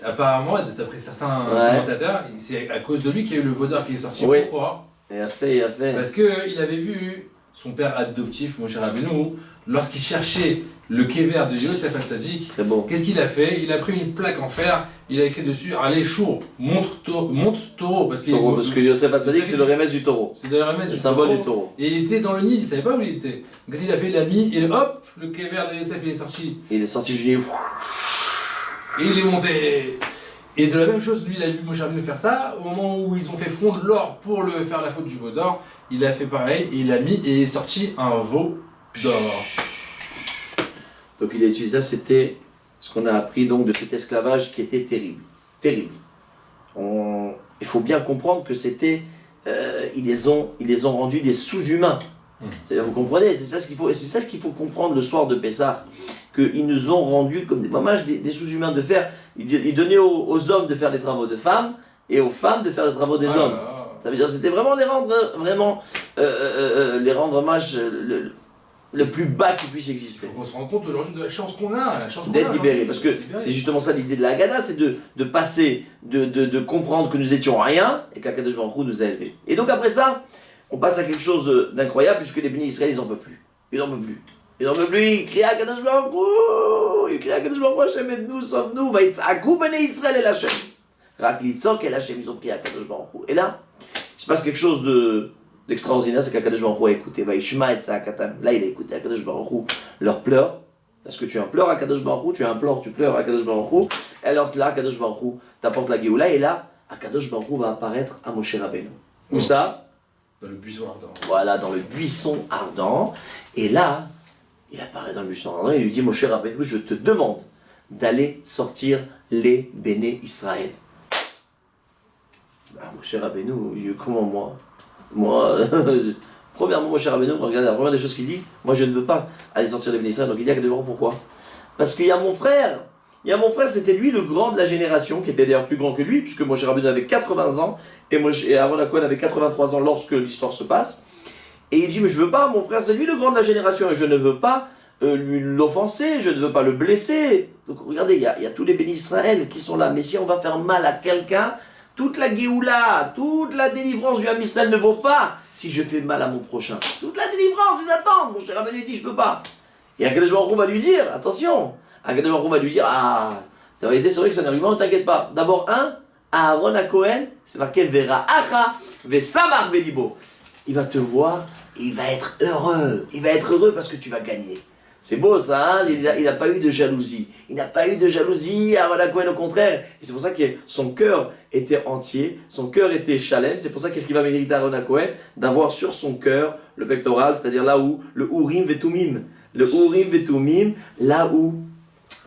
apparemment, d'après certains commentateurs, c'est à cause de lui qu'il y a eu le veau d'or qui est sorti. Oui. Pourquoi? Il a fait. Parce qu'il avait vu son père adoptif, Moshe Rabbeinu, lorsqu'il cherchait le kéver de Yosef Hatzadik. Très bon. Qu'est-ce qu'il a fait? Il a pris une plaque en fer, il a écrit dessus Allez, Chour, monte taureau. Parce que Yosef Hatzadik, c'est le remèze du taureau. C'est le remèze du symbole du taureau. Et il était dans le Nil, il ne savait pas où il était. Donc, qu'est-ce qu'il a fait? Il l'a mis et hop, le kéver de Yosef il est sorti. Il est sorti du Nil. Et il est monté. Et de la même chose, lui, il a vu Moshe Rabbeinu faire ça. Au moment où ils ont fait fondre l'or pour faire la faute du veau d'or, il a fait pareil et il a mis et est sorti un veau d'or. Donc il a utilisé ça, c'était ce qu'on a appris donc de cet esclavage qui était terrible. Terrible. Il faut bien comprendre que c'était, ils les ont rendus des sous-humains. Vous comprenez? C'est ça ce qu'il faut comprendre le soir de Pessah. Qu'ils nous ont rendus comme des sous-humains de faire. Ils donnaient aux hommes de faire les travaux de femmes et aux femmes de faire les travaux des hommes. Ça veut dire que c'était vraiment les rendre mâches le plus bas qui puisse exister. On se rend compte aujourd'hui de la chance qu'on a, d'être libéré, parce que c'est justement ça l'idée de la Haggadah, c'est de passer, de comprendre que nous étions rien et qu'Akadosh Baruch Hu nous a élevés. Et donc après ça, on passe à quelque chose d'incroyable puisque les bénis Israël ils n'en peuvent plus. Ils n'en peuvent plus, ils crient Akadosh Baruch Hu, Hashem aide-nous, sauve-nous, Vaïtzaku bnei Israël el Hashem. Rak litzok el Hashem, ils ont prié Akadosh Baruch Hu. Et là, il se passe quelque chose d'extraordinaire, c'est qu'Akadosh Baruch Hu a écouté. Vaishma et Tza'akatam. Là, il a écouté Akadosh Baruch Hu leur pleurs. Parce que tu as un pleur Akadosh Baruch Hu, tu as un pleur, tu pleures Akadosh Baruch Hu. Alors là, Kadosh Baruch Hu t'apporte la Géoula, et là, Kadosh Baruch Hu va apparaître à Moshe Rabbeinu. Où ça? Dans le buisson ardent. Voilà, dans le buisson ardent. Et là, il apparaît dans le buisson ardent, et il lui dit, Moshe Rabbeinu, je te demande d'aller sortir les Béné Israël. Moshe Rabbeinu, comment moi, premièrement, Moshe Rabbeinu, regardez, la première des choses qu'il dit, moi je ne veux pas aller sortir les Béné Israël. Donc il dit à Kadosh Baruch Hu, pourquoi? Parce qu'il y a mon frère. C'était lui le grand de la génération, qui était d'ailleurs plus grand que lui, puisque Moshe Rabbeinu avait 80 ans, et Aaron Cohen avait 83 ans lorsque l'histoire se passe. Et il dit, mais je veux pas, mon frère, c'est lui le grand de la génération, et je ne veux pas l'offenser, je ne veux pas le blesser. Donc regardez, il y a tous les bénis Israël qui sont là, mais si on va faire mal à quelqu'un, toute la Géoula, toute la délivrance du Ham Israël ne vaut pas si je fais mal à mon prochain. Toute la délivrance, ils attendent. Mon cher Rabbeinu lui dit, je peux pas. Et Akadosh Baruch Hu va lui dire, attention, Akadosh Baruch Hu va lui dire, c'est vrai que c'est un argument, ne t'inquiète pas. D'abord, Aaron Cohen, c'est marqué Vera Acha, Vesamar Belibo. Il va te voir et il va être heureux. Il va être heureux parce que tu vas gagner. C'est beau ça, hein, il n'a pas eu de jalousie. Il n'a pas eu de jalousie, Aaron Cohen, au contraire. Et c'est pour ça que son cœur était entier, son cœur était chalem. C'est pour ça qu'est-ce qu'il va mériter Aaron Cohen? D'avoir sur son cœur le pectoral, c'est-à-dire là où le Urim Vetumim. Le Urim Vetumim, là où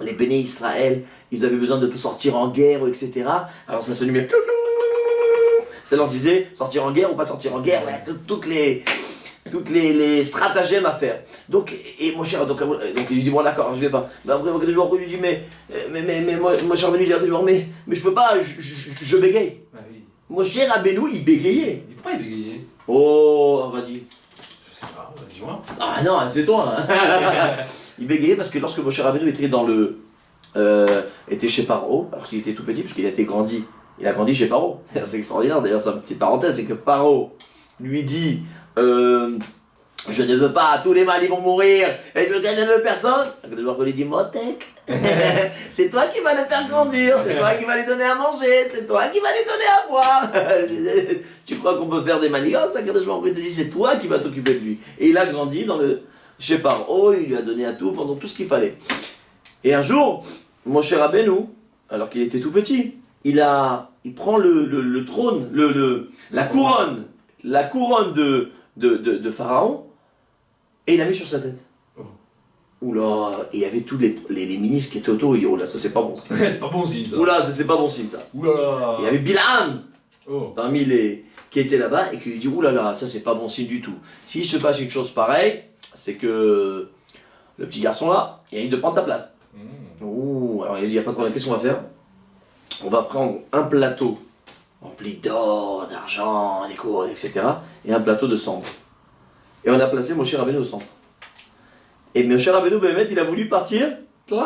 les béné Israël, ils avaient besoin de sortir en guerre, etc. Alors ça se numère. Ça leur disait sortir en guerre ou pas sortir en guerre, ouais, toutes les stratagèmes à faire. Donc, et mon cher, donc il lui dit, bon d'accord, je vais pas. Mais après, il lui dit, mais mon cher Rabbeinu, mais je peux pas, je bégaye. Ah oui. Mon cher Rabbeinu, il bégayait. Et pourquoi il bégayait? Oh, vas-y. Je sais pas, dis-moi. Ah non, c'est toi. Il bégayait parce que lorsque Moshe Rabbeinu était chez Paro, alors qu'il était tout petit, parce qu'il a grandi chez Paro. C'est extraordinaire, d'ailleurs, c'est une petite parenthèse, c'est que Paro lui dit, je ne veux pas, tous les mâles ils vont mourir, et je ne veux personne. Je lui dit, Motek, c'est toi qui vas les faire grandir, c'est toi qui vas les donner à manger, c'est toi qui vas les donner à boire. Tu crois qu'on peut faire des manigances? Il te dit, c'est toi qui vas t'occuper de lui. Et il a grandi chez Paro, il lui a donné à tout pendant tout ce qu'il fallait. Et un jour, Moshe Rabbeinu, alors qu'il était tout petit, il prend le trône, la couronne de Pharaon, et il l'a mis sur sa tête. Oula, et il y avait tous les ministres qui étaient autour, il dit, oula, ça c'est pas bon signe. C'est pas bon signe ça. Oula, ça c'est pas bon signe ça. Oula. Il y avait Bilam, Oh. parmi les qui étaient là-bas, et qui lui dit, oulala, ça c'est pas bon signe du tout. S'il se passe une chose pareille, c'est que le petit garçon là, il risque de prendre ta place. Oh, alors il dit, il n'y a pas de problème, qu'est-ce qu'on va faire? On va prendre un plateau rempli d'or, d'argent, des couronnes, etc. et un plateau de cendres. Et on a placé Moshe Rabbeinu au centre. Et Moshe Rabbeinu, il a voulu partir Sur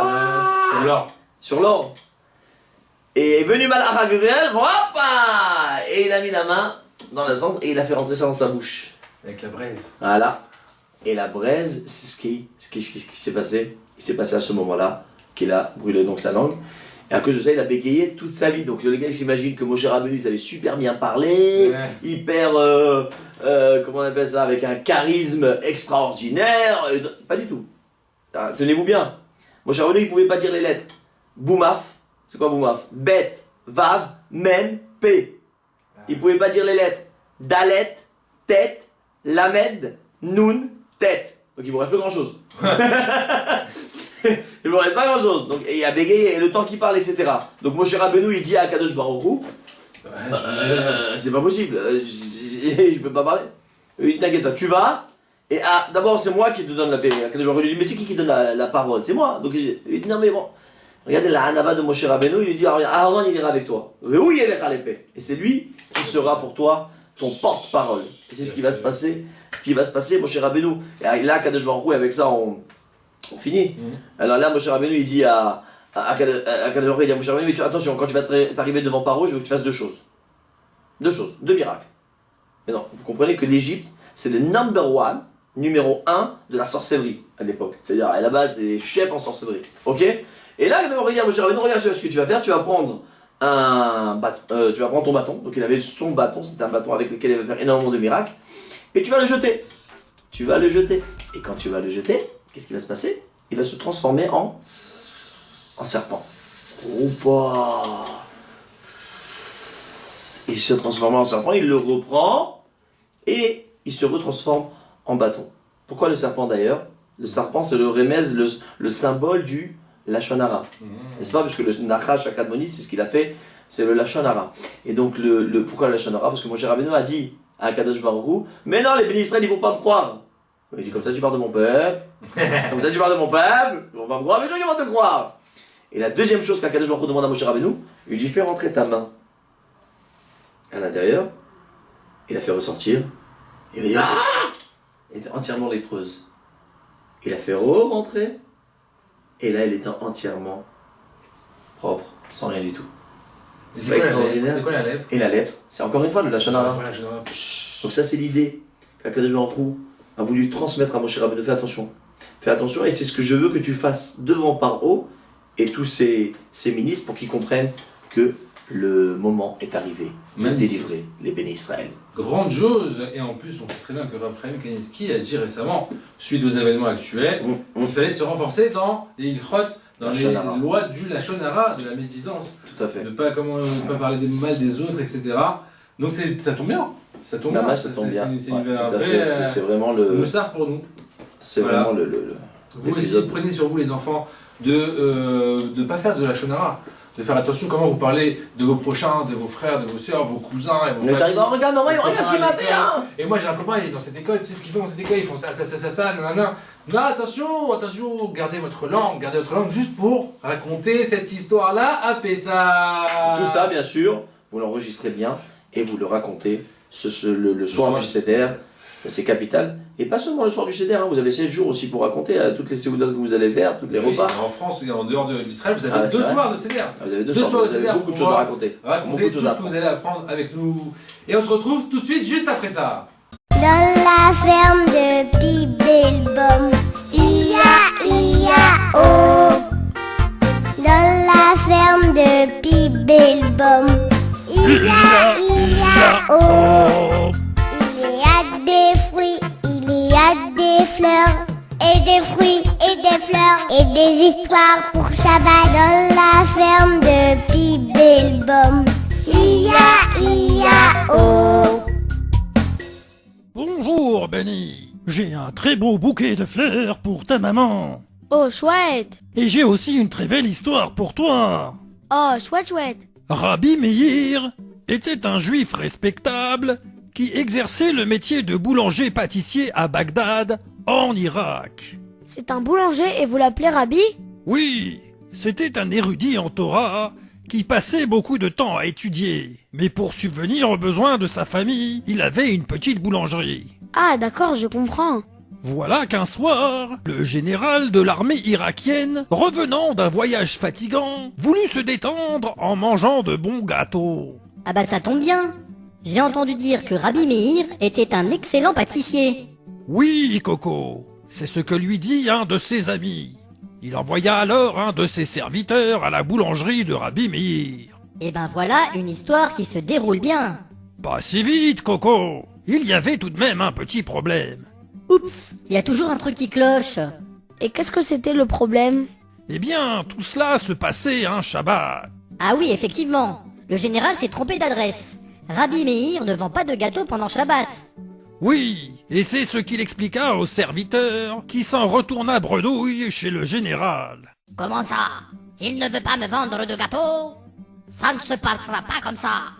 l'or. sur l'or. Et est venu Malach Gabriel, et il a mis la main dans la cendre et il a fait rentrer ça dans sa bouche. Avec la braise. Voilà. Et la braise, c'est ce qui s'est passé. Il s'est passé à ce moment-là qu'il a brûlé donc sa langue. Et à cause de ça, il a bégayé toute sa vie. Donc les gars, j'imagine que Moshe Rabbeinu, il savait super bien parler, hyper, comment on appelle ça, avec un charisme extraordinaire. Pas du tout. Tenez-vous bien. Moshe Rabbeinu, il pouvait pas dire les lettres. Boumaf, c'est quoi Boumaf? Bet, Vav, Mem, P. Il pouvait pas dire les lettres. Dalet, Tête, Lamed, Nun, Tête. Donc il vous reste pas grand chose. Il vous reste pas grand chose. Donc il y a bégayé et le temps qu'il parle, etc. Donc Moshe Rabbeinu il dit à Kadosh Baruch Hu, c'est pas possible, je peux pas parler. Il dit t'inquiète pas, tu vas, et d'abord c'est moi qui te donne la paix. Kadosh Baruch Hu lui dit mais c'est qui donne la parole? C'est moi. Donc il dit non mais bon, regardez la hanava de Moshe Rabbeinu, il lui dit Aaron il ira avec toi. Oui, il ira l'épée. Et c'est lui qui sera pour toi ton porte-parole. Et c'est ce qui va se passer. Moshe Rabbeinu. Et là Kadosh Baruch Hu avec ça on finit. Alors là, Moshe Rabbeinu, il dit à Kadosh Baruch Hu, il dit à Moshe Rabbeinu, mais attention, quand tu vas t'arriver devant Paro, je veux que tu fasses deux choses, deux miracles. Mais non, vous comprenez que l'Égypte, c'est le numéro 1 de la sorcellerie à l'époque. C'est-à-dire, à la base, c'est les chefs en sorcellerie. Ok? Et là, Kadosh Baruch Hu dit à Moshe Rabbeinu, regarde ce que tu vas faire, tu vas prendre ton bâton. Donc il avait son bâton, c'était un bâton avec lequel il va faire énormément de miracles. Et tu vas le jeter. Et quand tu vas le jeter, qu'est-ce qui va se passer? Il va se transformer en serpent. Oupa. Il se transforme en serpent, il le reprend et il se retransforme en bâton. Pourquoi le serpent d'ailleurs? Le serpent c'est le remez, le symbole du Lachon Hara. N'est-ce pas? Parce que le Nachash Akadmoni, c'est ce qu'il a fait, c'est le Lachon Hara. Et donc pourquoi le Lachon Hara? Parce que Moshe Rabbeinu a dit à Kadosh Baruch Hu, mais non, les bénis Israël ils vont pas me croire. Il dit comme ça tu parles de mon peuple, comme ça tu parles de mon peuple, ils vont pas me croire, mais ils vont te croire. Et la deuxième chose qu'Akadosh Baruch Hu demande à Moshe Rabbeinu, il lui dit fais rentrer ta main à l'intérieur, il la fait ressortir, il va dire ah, elle était entièrement lépreuse. Il a fait re-rentrer, et là elle était entièrement propre, sans rien du tout. C'est pas extraordinaire. C'est quoi la lèpre? Et la lèpre, c'est encore une fois le Lachon Hara. Voilà, Donc ça c'est l'idée qu'Akadosh Baruch Hu a voulu transmettre à Moshe Rabbeinu. Fais attention, et c'est ce que je veux que tu fasses devant Paro et tous ces ministres pour qu'ils comprennent que le moment est arrivé de délivrer les bénis Israël. Grande chose, et en plus on sait très bien que Raphaël Kanievski a dit récemment, suite aux événements actuels, qu'il fallait se renforcer dans les ilchot, dans les lois du Lachon Hara, de la médisance. Tout à fait. Ne pas parler mal des autres, etc. Donc ça tombe bien. Ça tombe bien. Ça tombe bien. C'est vraiment le moussard pour nous. C'est voilà. Vraiment vous aussi, prenez sur vous les enfants de ne pas faire de la Lachon Hara. De faire attention comment vous parlez de vos prochains, de vos frères, de vos soeurs, vos cousins et vos familles. Regarde maman, regarde ce qu'il m'a fait hein. Et moi j'ai un copain, il est dans cette école, tu sais ce qu'ils font dans cette école, ils font ça, nanana. Non, attention, gardez votre langue juste pour raconter cette histoire-là à Pessah. Tout ça, bien sûr, vous l'enregistrez bien et vous le racontez le soir du Seder. Ça c'est capital. Et pas seulement le soir du Seder, hein, vous avez 7 jours aussi pour raconter à toutes les séoudotes que vous allez faire, tous les repas. En France et en dehors d'Israël, vous avez 2 soirs de Seder. Vous avez 2 soirs de Seder, beaucoup de choses à raconter. Raconter tout ce que vous allez apprendre avec nous. Et on se retrouve tout de suite juste après ça. Dans la ferme de Pibelbom, ia-ia-o. Dans la ferme de Pibelbom, ia-ia-o. Il y a des fruits, il y a des fleurs, et des fruits, et des fleurs, et des histoires pour Shabbat. Dans la ferme de Pibelbom, ia-ia-o. Bonjour, Benny. J'ai un très beau bouquet de fleurs pour ta maman. Oh, chouette. Et j'ai aussi une très belle histoire pour toi. Oh, chouette. Rabbi Meir était un juif respectable qui exerçait le métier de boulanger-pâtissier à Bagdad, en Irak. C'est un boulanger et vous l'appelez Rabbi? Oui, c'était un érudit en Torah qui passait beaucoup de temps à étudier. Mais pour subvenir aux besoins de sa famille, il avait une petite boulangerie. Ah, d'accord, je comprends. Voilà qu'un soir, le général de l'armée irakienne, revenant d'un voyage fatigant, voulut se détendre en mangeant de bons gâteaux. Ah bah ça tombe bien. J'ai entendu dire que Rabbi Meir était un excellent pâtissier. Oui, Coco, c'est ce que lui dit un de ses amis. Il envoya alors un de ses serviteurs à la boulangerie de Rabbi Meir. Et ben voilà une histoire qui se déroule bien. Pas si vite, Coco. Il y avait tout de même un petit problème. Oups, il y a toujours un truc qui cloche. Et qu'est-ce que c'était le problème? Eh bien, tout cela se passait un Shabbat. Ah oui, effectivement. Le général s'est trompé d'adresse. Rabbi Meir ne vend pas de gâteaux pendant Shabbat. Oui, et c'est ce qu'il expliqua au serviteur, qui s'en retourna bredouille chez le général. Comment ça? Il ne veut pas me vendre de gâteaux? Ça ne se passera pas comme ça.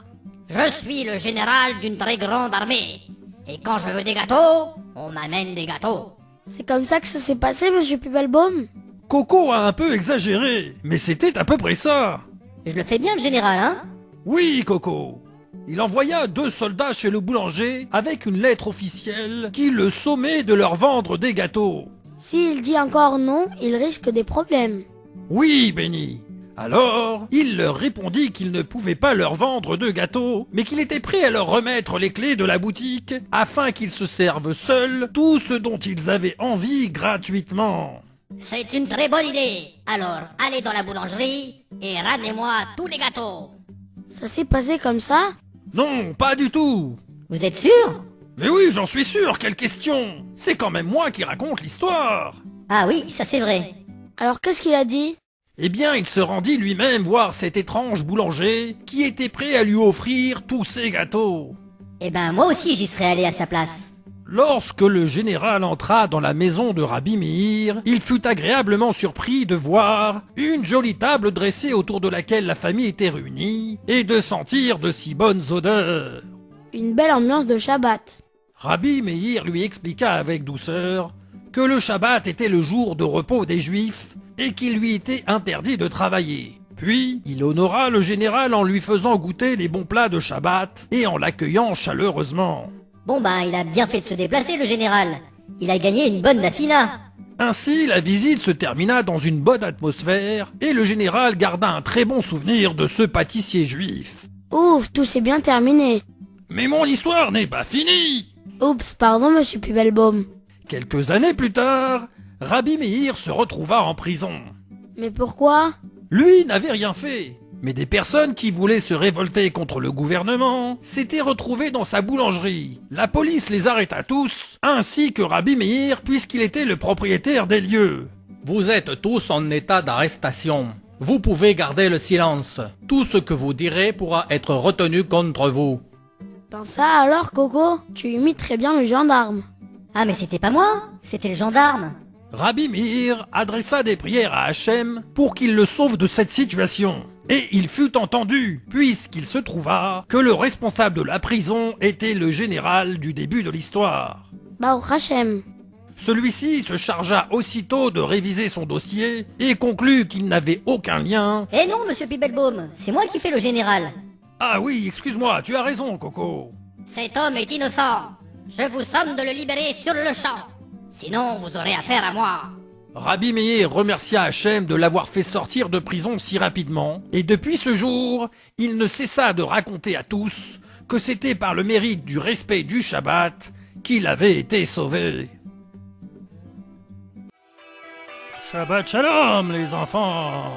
Je suis le général d'une très grande armée. Et quand je veux des gâteaux, on m'amène des gâteaux. C'est comme ça que ça s'est passé, monsieur Pibelbaum? Coco a un peu exagéré, mais c'était à peu près ça. Je le fais bien, le général, hein? Oui, Coco. Il envoya 2 soldats chez le boulanger avec une lettre officielle qui le sommait de leur vendre des gâteaux. S'il dit encore non, il risque des problèmes. Oui, Benny. Alors, il leur répondit qu'il ne pouvait pas leur vendre de gâteaux, mais qu'il était prêt à leur remettre les clés de la boutique afin qu'ils se servent seuls tout ce dont ils avaient envie gratuitement. C'est une très bonne idée. Alors, allez dans la boulangerie et ramenez-moi tous les gâteaux. Ça s'est passé comme ça? Non, pas du tout. Vous êtes sûr? Mais oui, j'en suis sûr, quelle question. C'est quand même moi qui raconte l'histoire. Ah oui, ça c'est vrai. Alors qu'est-ce qu'il a dit? Eh bien, il se rendit lui-même voir cet étrange boulanger qui était prêt à lui offrir tous ses gâteaux. Eh ben, moi aussi j'y serais allé à sa place. Lorsque le général entra dans la maison de Rabbi Meir, il fut agréablement surpris de voir une jolie table dressée autour de laquelle la famille était réunie et de sentir de si bonnes odeurs. Une belle ambiance de Shabbat. Rabbi Meir lui expliqua avec douceur que le Shabbat était le jour de repos des Juifs et qu'il lui était interdit de travailler. Puis, il honora le général en lui faisant goûter les bons plats de Shabbat et en l'accueillant chaleureusement. Bon bah, il a bien fait de se déplacer, le général. Il a gagné une bonne dafina. Ainsi, la visite se termina dans une bonne atmosphère et le général garda un très bon souvenir de ce pâtissier juif. Ouf, tout s'est bien terminé. Mais mon histoire n'est pas finie. Oups, pardon, monsieur Pibelbaum. Quelques années plus tard, Rabbi Meir se retrouva en prison. Mais pourquoi? Lui n'avait rien fait, mais des personnes qui voulaient se révolter contre le gouvernement s'étaient retrouvées dans sa boulangerie. La police les arrêta tous, ainsi que Rabbi Meir, puisqu'il était le propriétaire des lieux. Vous êtes tous en état d'arrestation. Vous pouvez garder le silence. Tout ce que vous direz pourra être retenu contre vous. Ben ça alors, Coco, tu imites très bien le gendarme. Ah mais c'était pas moi, c'était le gendarme. Rabbi Meir adressa des prières à Hachem pour qu'il le sauve de cette situation. Et il fut entendu, puisqu'il se trouva que le responsable de la prison était le général du début de l'histoire. Bah, Hachem. Celui-ci se chargea aussitôt de réviser son dossier et conclut qu'il n'avait aucun lien. Eh non, monsieur Pibelbaum, c'est moi qui fais le général. Ah oui, excuse-moi, tu as raison, Coco. Cet homme est innocent. Je vous somme de le libérer sur le champ. Sinon, vous aurez affaire à moi. Rabbi Meir remercia Hachem de l'avoir fait sortir de prison si rapidement, et depuis ce jour, il ne cessa de raconter à tous que c'était par le mérite du respect du Shabbat qu'il avait été sauvé. Shabbat Shalom, les enfants!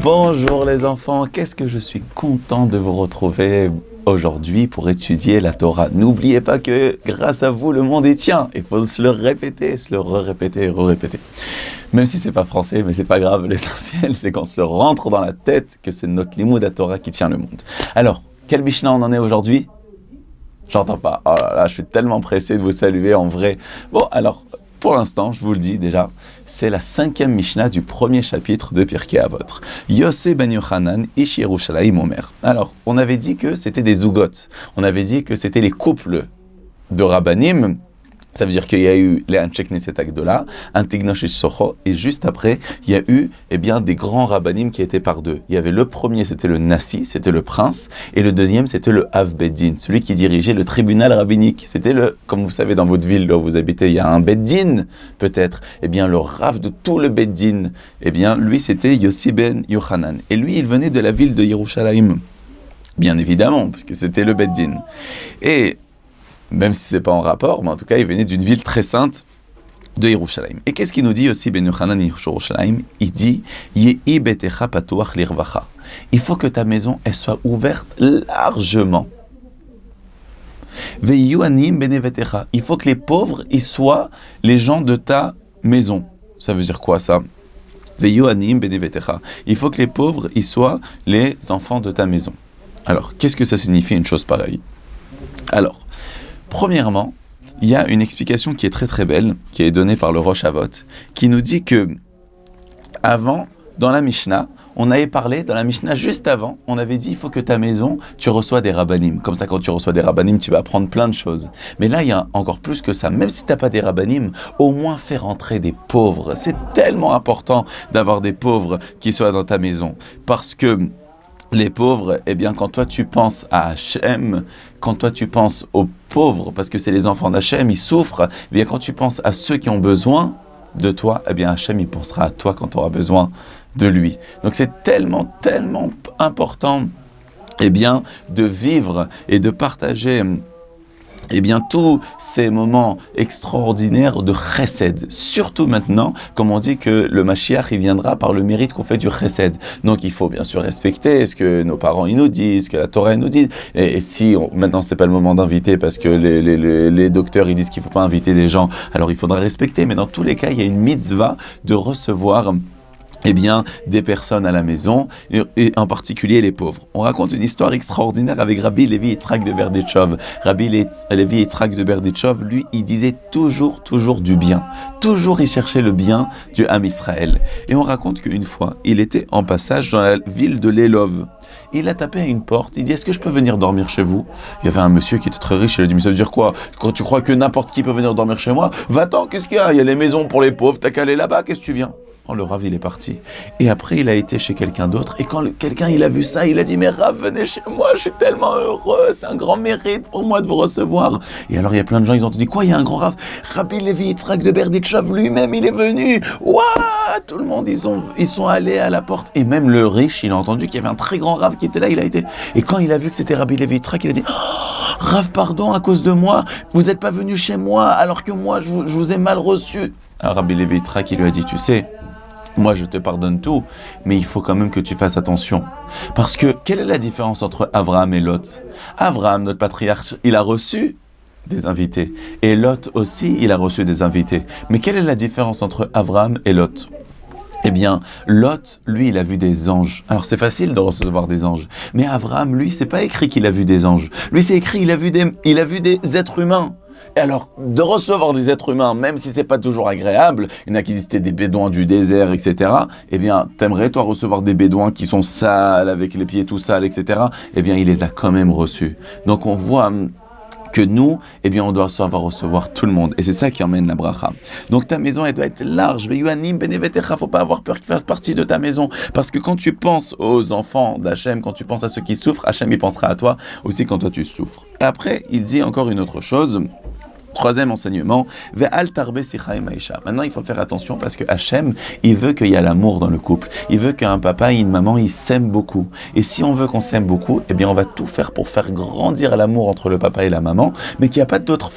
Bonjour les enfants, qu'est-ce que je suis content de vous retrouver aujourd'hui pour étudier la Torah. N'oubliez pas que grâce à vous, le monde y tient. Il faut se le répéter, se le répéter et répéter. Même si c'est pas français, mais c'est pas grave. L'essentiel, c'est qu'on se rentre dans la tête que c'est notre limoud à Torah qui tient le monde. Alors, quel Mishnah on en est aujourd'hui? J'entends pas. Oh là là, je suis tellement pressé de vous saluer en vrai. Bon, alors, pour l'instant, je vous le dis déjà, c'est la 5e Mishnah du premier chapitre de Pirkei Avot. Yosef ben Yochanan, Ish Yerushalayim Omer. Alors, on avait dit que c'était des zougotes. On avait dit que c'était les couples de Rabbanim. Ça veut dire qu'il y a eu les Anshe Knesset Agdola, un Tignosh et Socho, et juste après, il y a eu des grands rabbanim qui étaient par deux. Il y avait le premier, c'était le Nasi, c'était le prince, et le deuxième, c'était le Av Beddin, celui qui dirigeait le tribunal rabbinique. C'était comme vous savez, dans votre ville, là où vous habitez, il y a un Beddin, peut-être. Le Rav de tout le Beddin, lui, c'était Yossi ben Yochanan. Et lui, il venait de la ville de Yerushalayim, bien évidemment, puisque c'était le Beddin. Et même si ce n'est pas en rapport, mais en tout cas, il venait d'une ville très sainte de Yerushalayim. Et qu'est-ce qu'il nous dit aussi, Ben Yochanan Yerushalayim? Il dit « Yehi betecha patuach lirvacha » Il faut que ta maison, elle soit ouverte largement. « Ve'yu anim benevetecha » Il faut que les pauvres, ils soient les gens de ta maison. Ça veut dire quoi, ça? « Ve'yu anim benevetecha » Il faut que les pauvres, ils soient les enfants de ta maison. Alors, qu'est-ce que ça signifie une chose pareille? Alors, premièrement, il y a une explication qui est très très belle, qui est donnée par le Rosh Avot, qui nous dit que, avant, dans la Mishnah, on avait parlé, dans la Mishnah juste avant, on avait dit, il faut que ta maison, tu reçois des rabbanim. Comme ça, quand tu reçois des rabbanim, tu vas apprendre plein de choses. Mais là, il y a encore plus que ça. Même si tu n'as pas des rabbanim, au moins faire entrer des pauvres. C'est tellement important d'avoir des pauvres qui soient dans ta maison. Parce que les pauvres, quand toi tu penses à Hachem, quand toi tu penses aux pauvres, parce que c'est les enfants d'Hachem, ils souffrent, quand tu penses à ceux qui ont besoin de toi, Hachem, il pensera à toi quand tu auras besoin de lui. Donc c'est tellement, tellement important, de vivre et de partager eh bien, tous ces moments extraordinaires de chesed, surtout maintenant, comme on dit que le Mashiach, il viendra par le mérite qu'on fait du chesed. Donc, il faut bien sûr respecter ce que nos parents ils nous disent, ce que la Torah nous dit. Et si, maintenant, c'est pas le moment d'inviter parce que les docteurs, ils disent qu'il faut pas inviter des gens, alors il faudra respecter. Mais dans tous les cas, il y a une mitzvah de recevoir eh bien, des personnes à la maison, et en particulier les pauvres. On raconte une histoire extraordinaire avec Rabbi Levi Yitzhak de Berdichov. Rabbi Levi Yitzhak de Berdichov, lui, il disait toujours du bien. Toujours, il cherchait le bien du Ham Israël. Et on raconte qu'une fois, il était en passage dans la ville de Lelov. Il a tapé à une porte, il dit « Est-ce que je peux venir dormir chez vous ?» Il y avait un monsieur qui était très riche, il a dit « Mais ça veut dire quoi? Quand tu crois que n'importe qui peut venir dormir chez moi? Va-t'en, qu'est-ce qu'il y a? Il y a les maisons pour les pauvres, t'as qu'à aller là-bas, qu'est-ce que tu viens ?» Oh, le Rav, il est parti. Et après, il a été chez quelqu'un d'autre. Et quand quelqu'un, il a vu ça, il a dit, mais Rav, venez chez moi, je suis tellement heureux. C'est un grand mérite pour moi de vous recevoir. Et alors, il y a plein de gens, ils ont dit, quoi, il y a un grand Rav? Rabbi Levi Yitzhak de Berdichov lui-même, il est venu. Waouh! Tout le monde, ils sont allés à la porte. Et même le riche, il a entendu qu'il y avait un très grand Rav qui était là, il a été. Et quand il a vu que c'était Rabbi Levi Yitzhak, il a dit, oh, Rav, pardon, à cause de moi, vous n'êtes pas venu chez moi, alors que moi, je vous ai mal reçu. Alors, Rabbi Levi Yitzhak, il lui a dit, tu sais, moi, je te pardonne tout, mais il faut quand même que tu fasses attention. Parce que, quelle est la différence entre Abraham et Lot? Abraham, notre patriarche, il a reçu des invités. Et Lot aussi, il a reçu des invités. Mais quelle est la différence entre Abraham et Lot? Eh bien, Lot, lui, il a vu des anges. Alors, c'est facile de recevoir des anges. Mais Abraham, lui, c'est pas écrit qu'il a vu des anges. Lui, c'est écrit, il a vu des êtres humains. Et alors, de recevoir des êtres humains, même si c'est pas toujours agréable, il y en a qui disent des bédouins du désert, etc. Eh bien, t'aimerais, toi, recevoir des bédouins qui sont sales, avec les pieds tout sales, etc. Eh bien, il les a quand même reçus. Donc, on voit que nous, eh bien, on doit savoir recevoir tout le monde. Et c'est ça qui emmène la bracha. Donc, ta maison, elle doit être large. Faut pas avoir peur qu'ils fassent partie de ta maison. Parce que quand tu penses aux enfants d'Hachem, quand tu penses à ceux qui souffrent, Hachem, il pensera à toi aussi quand toi, tu souffres. Et après, il dit encore une autre chose. Troisième enseignement, maintenant il faut faire attention parce que Hachem, il veut qu'il y ait l'amour dans le couple. Il veut qu'un papa et une maman, ils s'aiment beaucoup. Et si on veut qu'on s'aime beaucoup, eh bien on va tout faire pour faire grandir l'amour entre le papa et la maman, mais qu'il n'y a pas d'autres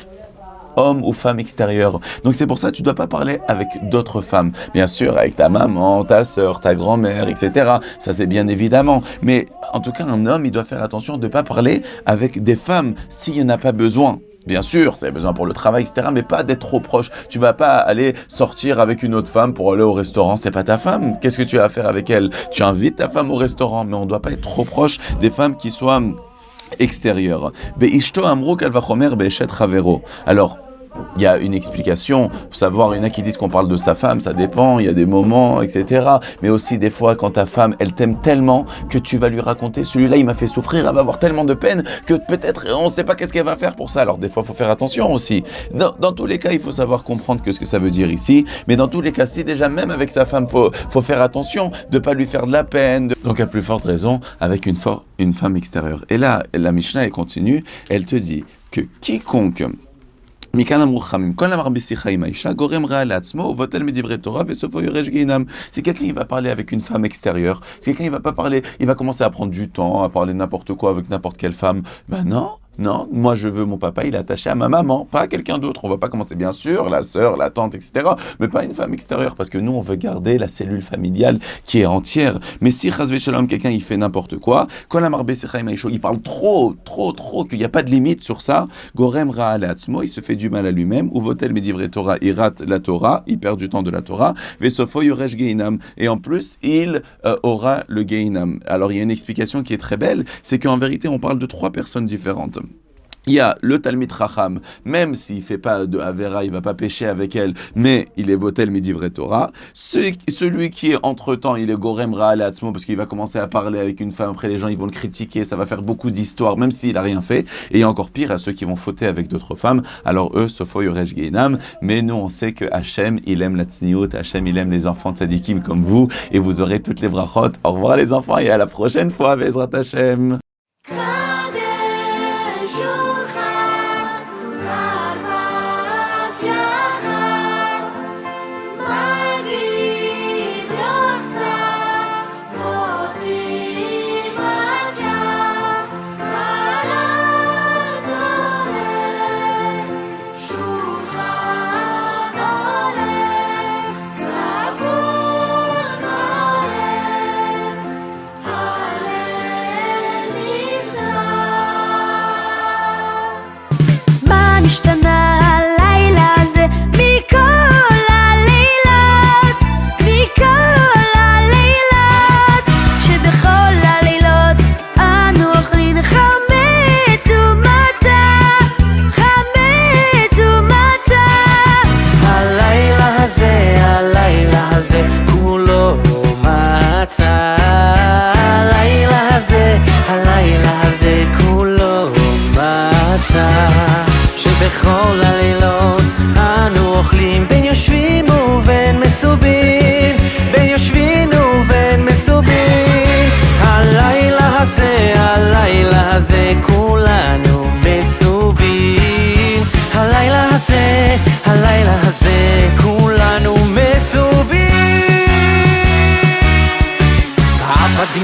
hommes ou femmes extérieurs. Donc c'est pour ça que tu ne dois pas parler avec d'autres femmes. Bien sûr, avec ta maman, ta sœur, ta grand-mère, etc. Ça c'est bien évidemment. Mais en tout cas, un homme, il doit faire attention de ne pas parler avec des femmes s'il n'y en a pas besoin. Bien sûr, ça a besoin pour le travail, etc., mais pas d'être trop proche. Tu vas pas aller sortir avec une autre femme pour aller au restaurant, c'est pas ta femme. Qu'est-ce que tu as à faire avec elle? Tu invites ta femme au restaurant, mais on doit pas être trop proche des femmes qui soient extérieures. Alors, il y a une explication, pour savoir, il y en a qui disent qu'on parle de sa femme, ça dépend, il y a des moments, etc. Mais aussi des fois, quand ta femme, elle t'aime tellement que tu vas lui raconter, celui-là, il m'a fait souffrir, elle va avoir tellement de peine que peut-être, on ne sait pas qu'est-ce qu'elle va faire pour ça. Alors des fois, il faut faire attention aussi. Dans tous les cas, il faut savoir comprendre ce que ça veut dire ici. Mais dans tous les cas, si déjà, même avec sa femme, faut faire attention de ne pas lui faire de la peine. Donc à plus forte raison, avec une femme extérieure. Et là, la Mishnah, elle continue, elle te dit que quiconque... Si quelqu'un il va parler avec une femme extérieure, si quelqu'un il va pas parler, il va commencer à prendre du temps, à parler n'importe quoi avec n'importe quelle femme, ben non, moi je veux mon papa, il est attaché à ma maman, pas à quelqu'un d'autre. On va pas commencer, bien sûr, la sœur, la tante, etc. Mais pas une femme extérieure, parce que nous on veut garder la cellule familiale qui est entière. Mais si chas v'shalom, quelqu'un il fait n'importe quoi, il parle trop, qu'il n'y a pas de limite sur ça, gorem ra'al atzmo, il se fait du mal à lui-même, ou votel medivre Torah, il rate la Torah, il perd du temps de la Torah, vesofo yoresh geinam, et en plus il aura le geinam. Alors il y a une explication qui est très belle, c'est qu'en vérité on parle de 3 personnes différentes. Il y a le Talmid Chacham, même s'il fait pas de Avera, il va pas pécher avec elle, mais il est botel midivre Torah. Celui qui est entre-temps, il est Gorem Ra'al Atzmo, parce qu'il va commencer à parler avec une femme, après les gens ils vont le critiquer, ça va faire beaucoup d'histoires, même s'il a rien fait. Et encore pire, à ceux qui vont fauter avec d'autres femmes, alors eux, Sofo Yoresh Geinam, mais nous on sait que Hachem, il aime la Tzniut, Hachem, il aime les enfants de Tzadikim comme vous, et vous aurez toutes les brachot. Au revoir les enfants, et à la prochaine fois, Bezrat Hachem.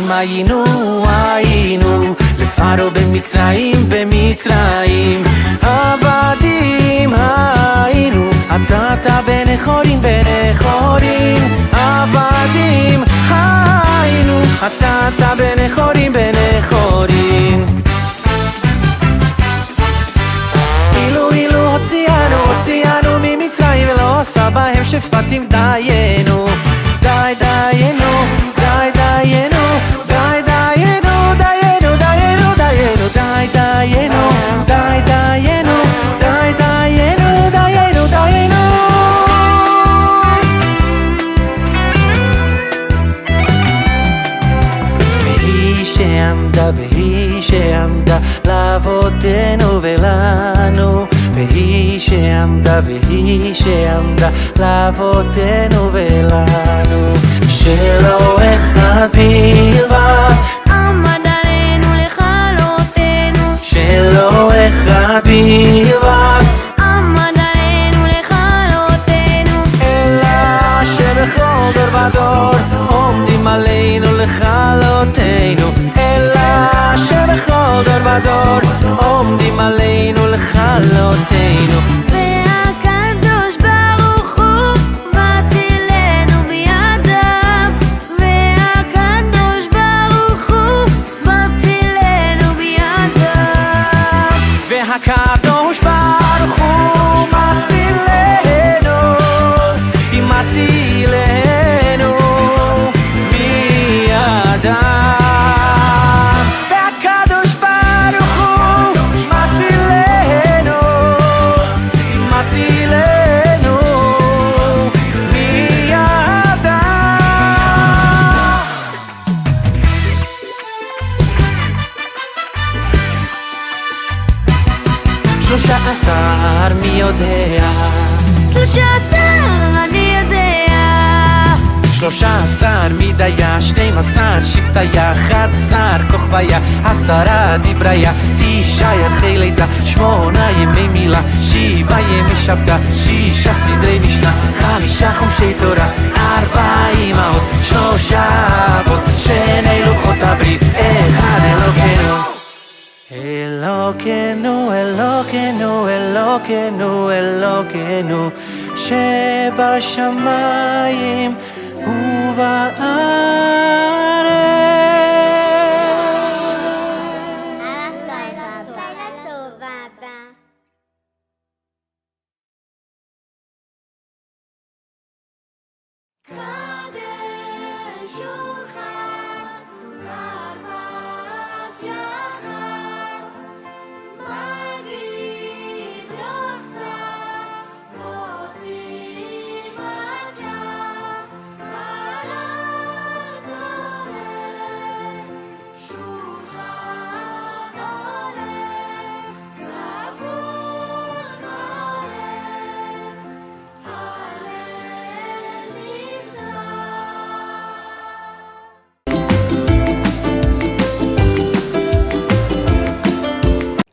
עבדים היינו, היינו לפרעה במצרים, במצרים עבדים היינו, אתה בני חורין, בני חורין עבדים היינו, אתה בני חורין, בני חורין אילו הוציאנו ממצרים ולא עשה בהם שפטים דיינו די דיינו, די דיינו, די דיינו, דיינו, דיינו, דיינו, די דיינו, די דיינו, די דיינו, דיינו, דיינו והיא שעמדה לאבותינו ולנו והיא שעמדה לאבותינו ולנו שלא אחד בלבד עמד עלינו לכלותנו שלא אחד בלבד עמד עלינו לכלותנו אלא שבכל דור ודור עומדים עלינו לכלותנו אלא שבכל דור ודור עומדים עלינו לכלותנו והקדוש ברוך הוא מצילנו בידיו והקדוש ברוך הוא מצילנו בידיו והקדוש ברוך הוא מצילנו מצילנו בידיו מי יודע 13 אני יודע 13 מידיה 12 שבטיה 11 כוכביה 10 דיבריה 9 ירחי לידה 8 ימי מילה 7 ימי שבתא 6 סדרי משנה 5 חומשי תורה 4 אמהות 3 אבות 2 לוחות הברית 1 אלוקינו אלוקינו, אלוקינו, אלוקינו, אלוקינו שבשמיים ובארץ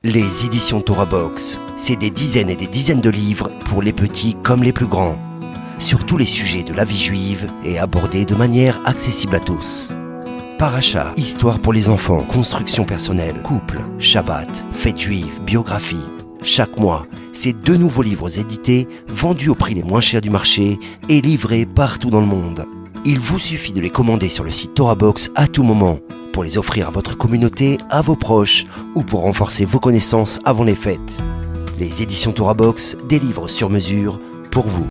Les éditions Torah Box, c'est des dizaines et des dizaines de livres pour les petits comme les plus grands, sur tous les sujets de la vie juive et abordés de manière accessible à tous. Paracha, histoire pour les enfants, construction personnelle, couple, Shabbat, fête juive, biographie. Chaque mois, c'est 2 nouveaux livres édités, vendus au prix les moins chers du marché et livrés partout dans le monde. Il vous suffit de les commander sur le site Torah Box à tout moment, pour les offrir à votre communauté, à vos proches, ou pour renforcer vos connaissances avant les fêtes. Les éditions Torah Box, des livres sur mesure pour vous.